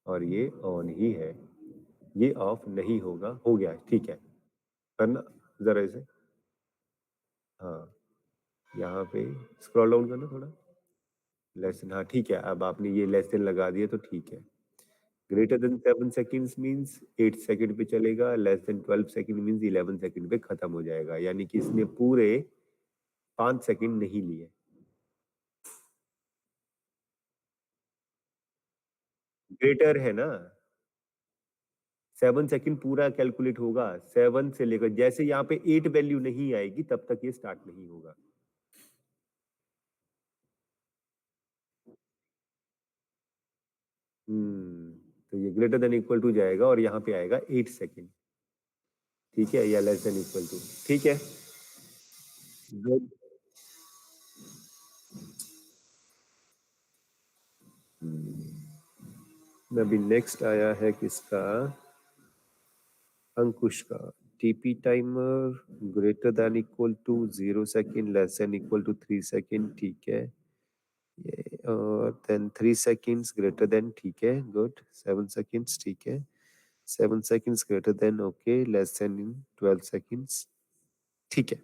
Speaker 1: और ये ऑन ही है, ये ऑफ नहीं होगा. हो गया ठीक है, करना जरा इसे. हाँ यहाँ पे स्क्रॉल डाउन करना थोड़ा. लेस देन, हाँ ठीक है, अब आपने ये लेस देन लगा दिया तो ठीक है. Greater than 7 seconds means 8 second पे चलेगा. Less than 12 second means 11 second पे खत्म हो जाएगा. यानी कि इसने पूरे 5 सेकंड नहीं लिए. ग्रेटर है ना, 7 सेकंड पूरा कैलकुलेट होगा. 7 से लेकर जैसे यहाँ पे 8 वैल्यू नहीं आएगी तब तक ये स्टार्ट नहीं होगा. तो ये ग्रेटर देन इक्वल टू जाएगा और यहाँ पे आएगा 8 सेकंड. ठीक है, या लेस देन इक्वल टू. ठीक है, गुड. अभी नेक्स्ट आया है किसका, अंकुश का. TP timer greater than equal to 0 second, less than equal to 3 second. ठीक है, ये और देन 3 सेकंड्स ग्रेटर देन. ठीक है गुड. 7 सेकंड्स. ठीक है, 7 seconds greater than. Okay, less than in 12 seconds. ठीक है,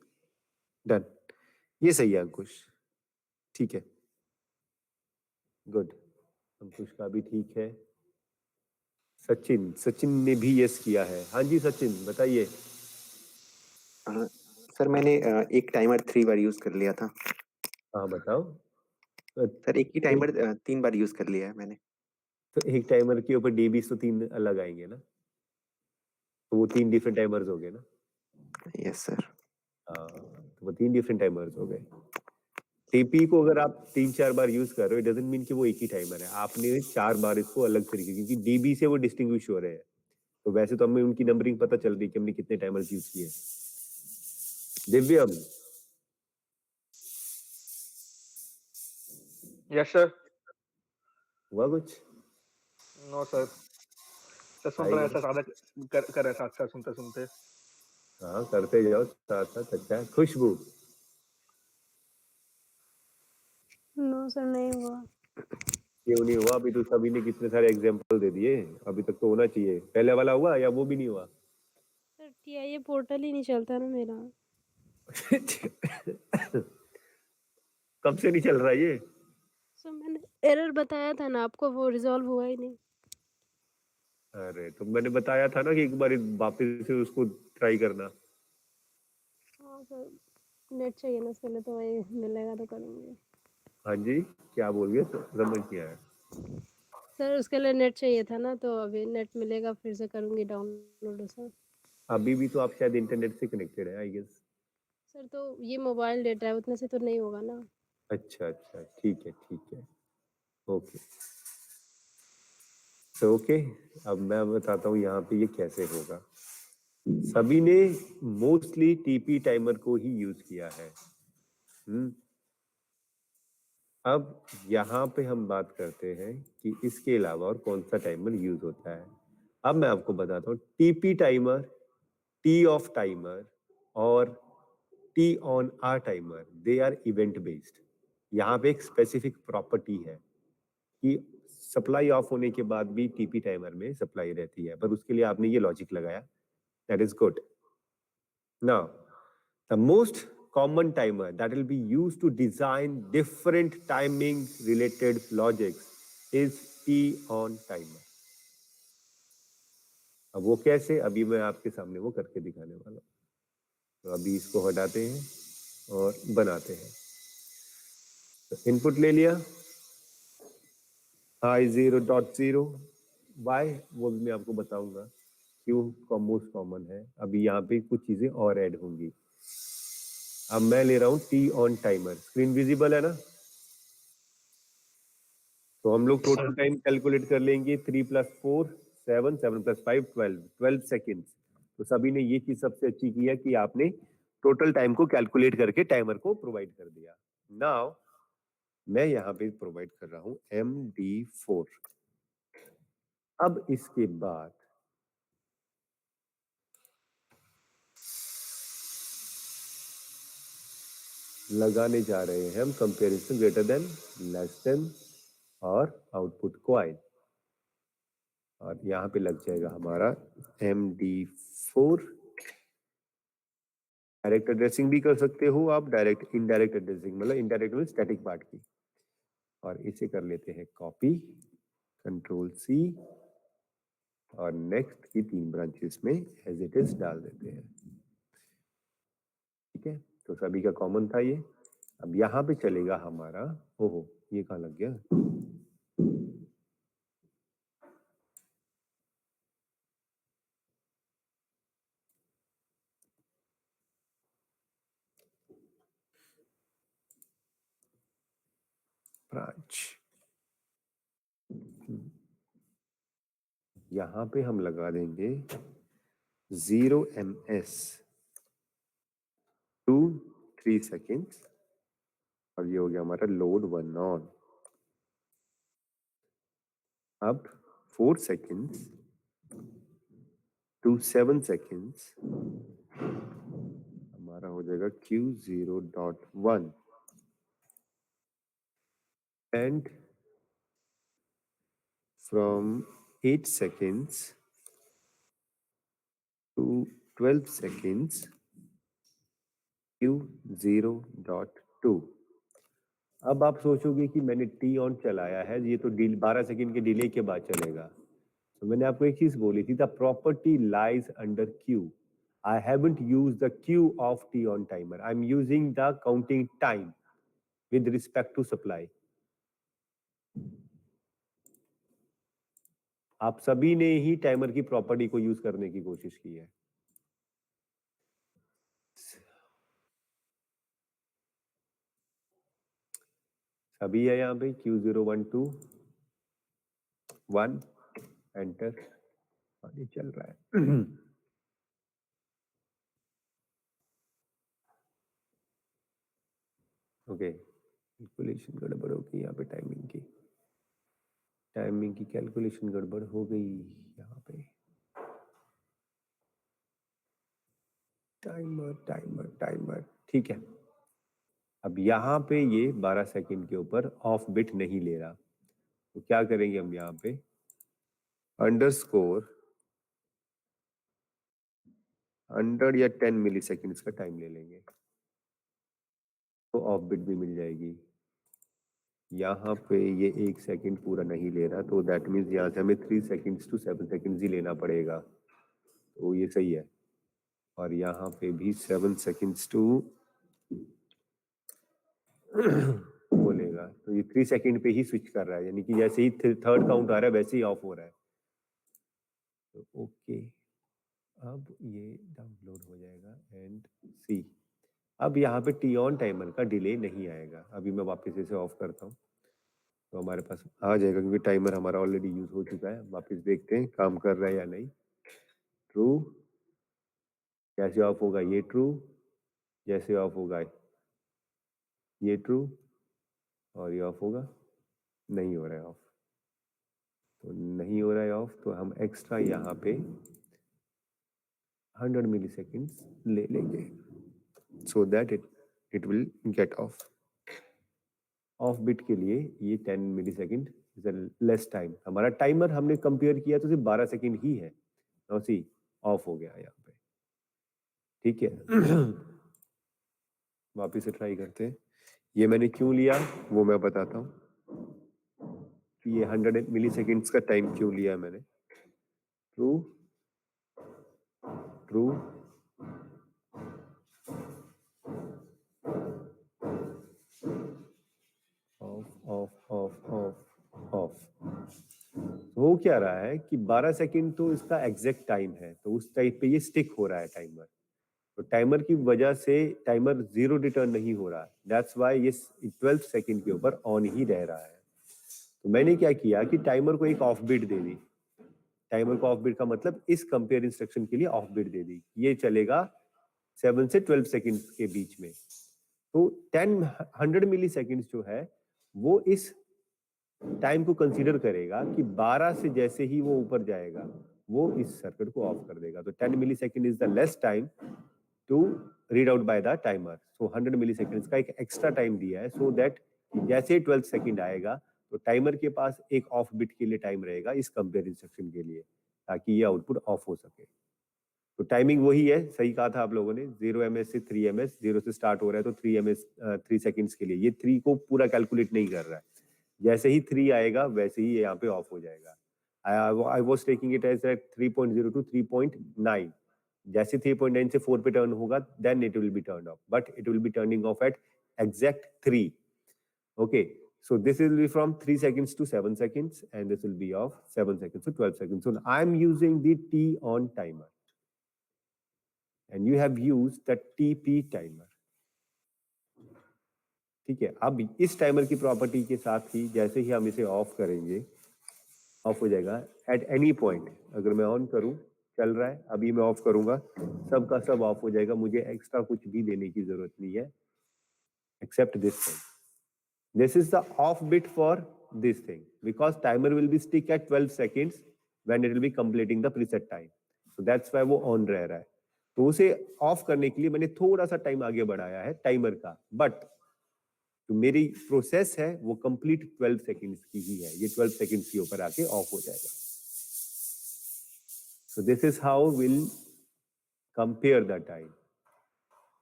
Speaker 1: डन. ये सही है अंकुश, ठीक है गुड. अंकुश का भी ठीक है. सचिन, सचिन ने भी यस किया है. हाँ जी सचिन बताइए.
Speaker 5: सर मैंने एक टाइमर 3 बार यूज कर लिया था।
Speaker 1: हाँ बताओ।
Speaker 5: सर एक ही टाइमर 3 बार यूज कर लिया है मैंने।
Speaker 1: तो एक टाइमर के ऊपर डीबीज तो 3 अलग आएंगे ना, तो वो 3 डिफरेंट टाइमर्स हो गए ना।
Speaker 5: Yes sir.
Speaker 1: हाँ, तो वो 3 डिफरेंट टाइमर्स हो गए। टीपी को अगर आप 3-4 बार यूज कर रहे हो, डजंट मीन कि वो एक ही टाइमर है। आपने 4 बार इसको अलग तरीके, क्योंकि डीबी से वो डिस्टिंग्विश हो रहे हैं। तो वैसे तो हमें उनकी नंबरिंग पता चल रही है कि हमने कितने टाइमर्स यूज किए। दिव्यम।
Speaker 12: Yes sir.
Speaker 1: हुआ कुछ?
Speaker 12: नो सर, सर सुन रहे हैं सर, सादा कर रहे हैं साथ साथ सुनते सुनते।
Speaker 1: हाँ करते जाओ साथ साथ। अच्छा है। खुशबू।
Speaker 7: नो सर, नहीं हुआ।
Speaker 1: क्यों नहीं हुआ? अभी तो सभी ने कितने सारे एग्जांपल दे दिए, अभी तक तो होना चाहिए। पहले वाला हुआ या वो भी नहीं हुआ?
Speaker 7: सर टीआईए पोर्टल ही नहीं चलता ना मेरा।
Speaker 1: कब से नहीं चल रहा ये?
Speaker 7: सर मैंने एरर बताया था ना आपको, वो रिजॉल्व हुआ ही नहीं।
Speaker 1: अरे तो मैंने बताया था ना कि एक बार वापस से उसको ट्राई करना।
Speaker 7: हाँ सर, नेट चाहिए ना उसके लिए, तो वही मिलेगा तो करूँगी।
Speaker 1: हाँ जी, क्या बोल गए? समझ नहीं आया।
Speaker 7: सर उसके लिए नेट चाहिए था ना, तो अभी नेट मिलेगा फिर से करूँगी डाउनलोड सर।
Speaker 1: अभी भी तो आप शायद इंटरनेट से कनेक्टेड है आई गेस।
Speaker 7: सर तो ये मोबाइल डेटा है, उतने से तो नहीं होगा ना।
Speaker 1: अच्छा अच्छा, ठीक है। ओके तो ओके, अब मैं बताता हूँ यहाँ पे ये कैसे होगा। सभी ने मोस्टली टीपी टाइमर को ही यूज किया है। अब यहाँ पे हम बात करते हैं कि इसके अलावा और कौन सा टाइमर यूज होता है। अब मैं आपको बताता हूँ TP timer, T off timer और T on R timer, they are event based. यहाँ पे एक स्पेसिफिक प्रॉपर्टी है कि सप्लाई ऑफ होने के बाद भी टीपी टाइमर में सप्लाई रहती है, पर उसके लिए आपने ये लॉजिक लगाया, that is good. Now the most common timer that will be used to design different timing related logics is T on timer. अब वो कैसे, अभी मैं आपके सामने वो करके दिखाने वाला हूँ। तो अभी इसको हटाते हैं और बनाते हैं। तो इनपुट ले लिया I0.0, वाई वो भी मैं आपको बताऊंगा क्यों मोस्ट कॉमन है। अभी यहाँ पे कुछ चीजें और ऐड होंगी। अब मैं ले रहा हूँ T on timer. Screen visible है ना? तो हम लोग टोटल टाइम कैलकुलेट कर लेंगे। 3 + 4 7, 7 + 5 12 सेकेंड्स। तो सभी ने ये चीज सबसे अच्छी की है कि आपने टोटल टाइम को कैलकुलेट करके टाइमर को प्रोवाइड कर दिया। नाउ मैं यहाँ पे प्रोवाइड कर रहा हूँ MD4। अब इसके बाद लगाने जा रहे हैं हम comparison greater than, less than और आउटपुट क्वाइल। और यहाँ पे लग जाएगा हमारा MD4। डायरेक्ट एड्रेसिंग भी कर सकते हो आप, डायरेक्ट इनडायरेक्ट एड्रेसिंग मतलब इनडायरेक्ट में स्टैटिक पार्ट की। और इसे कर लेते हैं कॉपी, Ctrl+C और नेक्स्ट की 3 ब्रांचेस में एज इट इज डाल देते हैं। ठीक है, तो सभी का कॉमन था ये। अब यहाँ पे चलेगा हमारा, ओहो ये कहाँ लग गया? ब्रांच, यहाँ पे हम लगा देंगे 0ms 2 3 सेकेंड्स और ये हो गया हमारा लोड 1 ऑन। अब 4 सेकेंड्स to 7 seconds हमारा हो जाएगा Q0.1 and from 8 seconds to 12 seconds Q0.2। अब आप सोचोगे कि मैंने टी ऑन चलाया है, ये तो 12 सेकंड के डिले के बाद चलेगा। तो मैंने आपको एक चीज बोली थी, the property lies under Q. I haven't used the Q of T on timer. I'm using the counting time with respect to supply. आप सभी ने ही टाइमर की प्रॉपर्टी को यूज करने की कोशिश की है. सभी है यहाँ पे Q012 1 एंटर ये चल रहा है. ओके कैलकुलेशन गड़बड़ हो गई यहाँ पे. टाइमिंग की कैलकुलेशन गड़बड़ हो गई यहाँ पे. टाइमर ठीक है. अब यहाँ पे ये 12 सेकंड के ऊपर ऑफ बिट नहीं ले रहा, तो क्या करेंगे हम यहाँ पे अंडरस्कोर 100 या 10 मिली सेकेंड्स का टाइम ले लेंगे, तो ऑफ बिट भी मिल जाएगी. यहाँ पे ये 1 सेकंड पूरा नहीं ले रहा, तो दैट मीन्स यहाँ से हमें 3 सेकंड्स टू 7 सेकंड्स ही लेना पड़ेगा, तो ये सही है. और यहाँ पे भी 7 सेकंड्स टू बोलेगा, तो ये 3 सेकंड पे ही स्विच कर रहा है, यानी कि जैसे ही थर्ड काउंट आ रहा है वैसे ही ऑफ हो रहा है. तो ओके, अब ये डाउनलोड हो जाएगा एंड सी. अब यहाँ पे टी ऑन टाइमर का डिले नहीं आएगा. अभी मैं वापस इसे ऑफ करता हूँ तो हमारे पास आ जाएगा, क्योंकि टाइमर हमारा ऑलरेडी यूज हो चुका है. वापस देखते हैं काम कर रहा है या नहीं. ट्रू. कैसे ऑफ होगा? ये ट्रू. जैसे ऑफ होगा ये ट्रू, और ये ऑफ होगा नहीं हो रहा है ऑफ. तो नहीं हो रहा है ऑफ, तो हम एक्स्ट्रा यहाँ पे 100 मिली सेकेंड्स ले लेंगे, so that it will get off. Of bit के लिए ये 10 millisecond is less time. हमारा टाइमर हमने कंपेयर किया तो सिर्फ 12 सेकेंड ही है. नाउ सी ऑफ हो गया यहाँ पे. ठीक है. वापिस से ट्राई करते हैं. ये मैंने क्यों लिया वो मैं बताता हूँ. ये 100 मिली सेकेंड्स का टाइम क्यों लिया मैंने. True true of. हो क्या रहा है कि 12 सेकंड तो इसका एग्जैक्ट टाइम है, तो उस टाइप पे ये स्टिक हो रहा है टाइमर. तो टाइमर की वजह से टाइमर 0 रिटर्न नहीं हो रहा है. दैट्स व्हाई ये 12 सेकंड के ऊपर ऑन ही रह रहा है. तो मैंने क्या किया कि टाइमर को एक of bit they the. Timer को ऑफ बिट का मतलब इस कंपेयर इंस्ट्रक्शन के लिए ऑफ बिट दे दी. ये चलेगा 7 से 12 सेकंड के बीच में. तो 100 मिली सेकेंड्स जो है वो इस टाइम को कंसीडर करेगा कि 12 से जैसे ही वो ऊपर जाएगा वो इस सर्किट को ऑफ कर देगा. तो 10 millisecond is the less time to read out by the timer. So 100 milliseconds का एक एक्स्ट्रा टाइम दिया है, सो दैट जैसे ही 12 सेकेंड आएगा तो टाइमर के पास एक ऑफ बिट के लिए टाइम रहेगा इस कंपेयर इंस्ट्रक्शन के लिए, ताकि ये आउटपुट ऑफ हो सके. तो टाइमिंग वही है, सही कहा था आप लोगों ने. 0 ms से 3 ms, 0 से स्टार्ट हो रहा है तो 3 ms 3 सेकंड्स के लिए. ये 3 को पूरा कैलकुलेट नहीं कर रहा है. जैसे ही 3 आएगा वैसे ही यहाँ पे ऑफ हो जाएगा. I was taking it as 3.0 to 3.9. जैसे 3.9 से 4 पे टर्न होगा then it will be turn off, but it will be turning off at exact 3. ओके, so this will be from 3 seconds to 7 seconds and this will be of 7 seconds to 12 seconds. So I am using the T on timer and you have used the TP timer. ठीक है. अब इस timer की property के साथ ही जैसे ही हम इसे ऑफ करेंगे ऑफ हो जाएगा एट एनी पॉइंट. अगर मैं ऑन करूं चल रहा है, अभी मैं ऑफ करूंगा सब का सब ऑफ हो जाएगा. मुझे एक्स्ट्रा कुछ भी देने की जरूरत नहीं है except this thing. This is the off bit for this thing because timer will be stick at 12 seconds when it will be completing the preset time. So that's why वो on रह रहा है. तो उसे ऑफ करने के लिए मैंने थोड़ा सा टाइम आगे बढ़ाया है टाइमर का, बट जो मेरी प्रोसेस है वो कंप्लीट 12 सेकंड्स की ही है. ये 12 सेकंड्स के ऊपर आके ऑफ हो जाएगा. So this is how we'll compare the time.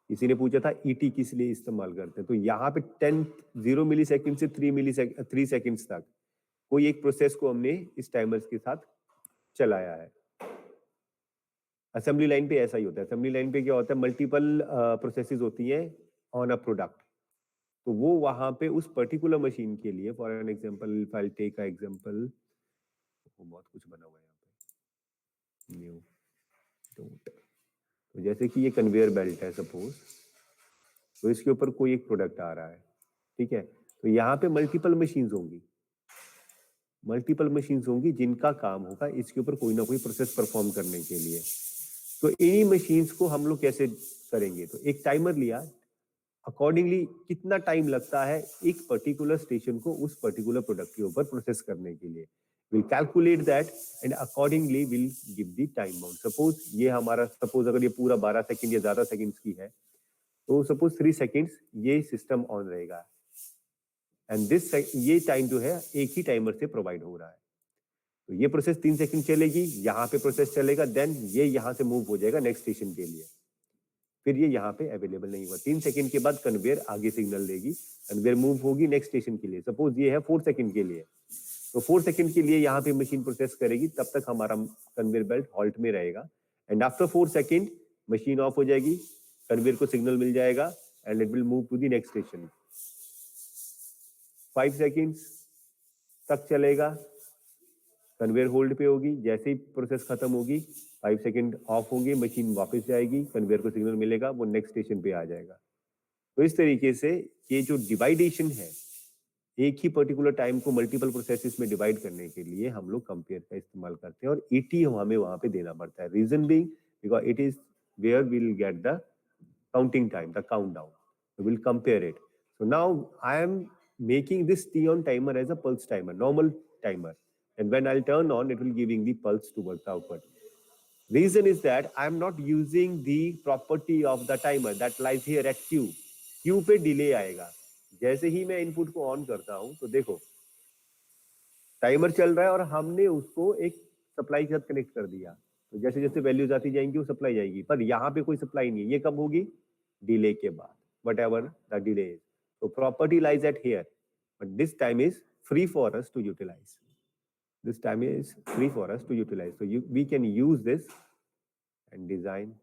Speaker 1: किसी ने पूछा था ईटी किस लिए इस्तेमाल करते हैं, तो यहाँ पे 0 मिली सेकेंड से 3 सेकेंड्स तक कोई एक प्रोसेस को हमने इस टाइमर्स के साथ चलाया है. असेंबली लाइन पे ऐसा ही होता है। असेंबली लाइन पे क्या होता है, मल्टीपल प्रोसेसेस होती हैं ऑन अ प्रोडक्ट, तो वो वहां पे उस पर्टिकुलर मशीन के लिए, for an example if I take a example, बहुत कुछ बना हुआ है यहाँ पे, न्यू डोंट, तो जैसे कि ये कन्वेयर बेल्ट है सपोज, तो इसके ऊपर कोई एक प्रोडक्ट आ रहा है, ठीक है, तो यहाँ पे मल्टीपल मशीन्स होंगी, मल्टीपल मशीन्स होंगी जिनका काम होगा इसके ऊपर कोई ना कोई प्रोसेस परफॉर्म करने के लिए। तो इन्हीं मशीन्स को हम लोग कैसे करेंगे, तो एक टाइमर लिया, अकॉर्डिंगली कितना टाइम लगता है एक पर्टिकुलर स्टेशन को उस पर्टिकुलर प्रोडक्ट के ऊपर प्रोसेस करने के लिए, will calculate that and accordingly will give the time bound. Suppose ये हमारा, सपोज अगर ये पूरा 12 सेकंड या ज्यादा सेकंड्स की है, तो सपोज 3 सेकंड्स ये सिस्टम ऑन रहेगा, एंड दिस ये टाइम जो है एक ही टाइमर से प्रोवाइड हो रहा है। तो ये प्रोसेस 3 सेकंड चलेगी, यहाँ पे प्रोसेस चलेगा, देन ये यहाँ से मूव हो जाएगा नेक्स्ट स्टेशन के लिए, फिर ये यहाँ पे अवेलेबल नहीं हुआ। 3 सेकंड के बाद कन्वेयर आगे सिग्नल देगी, कन्वेयर मूव होगी नेक्स्ट स्टेशन के लिए। सपोज ये है 4 सेकंड के लिए, तो 4 सेकंड के लिए यहाँ पे मशीन प्रोसेस करेगी, तब तक हमारा कन्वेयर बेल्ट हॉल्ट में रहेगा, and after 4 second machine off हो जाएगी, कन्वेयर को सिग्नल मिल जाएगा and it will move to the next station. 5 seconds तक चलेगा, कन्वेयर होल्ड पे होगी, जैसे ही प्रोसेस खत्म होगी 5 सेकंड ऑफ होंगे, मशीन वापस जाएगी, कन्वेयर को सिग्नल मिलेगा, वो नेक्स्ट स्टेशन पे आ जाएगा। तो इस तरीके से ये जो डिवाइडेशन है, एक ही पर्टिकुलर टाइम को मल्टीपल प्रोसेसेस में डिवाइड करने के लिए हम लोग कंपेयर का इस्तेमाल करते हैं, और ET हमें वहां पे देना पड़ता है। Reason being because it is where we will get the counting time, the countdown, we will compare it. So now I am making this T-on timer as a pulse timer, normal timer, and when I'll turn on, it will giving the pulse towards the output. Reason is that I am not using the property of the timer that lies here at Q. Q पे delay आएगा, जैसे ही मैं input को on करता हूं तो देखो timer चल रहा है और हमने उसको एक सप्लाई के साथ कनेक्ट कर दिया, तो जैसे जैसे वैल्यूज आती जाएंगी वो सप्लाई जाएगी, पर यहाँ पे कोई सप्लाई नहीं है। ये कब होगी, डिले के बाद, whatever the delay is. So property lies at here, but this time is free for us to utilize. This time is free for us to utilize. So we can use this and design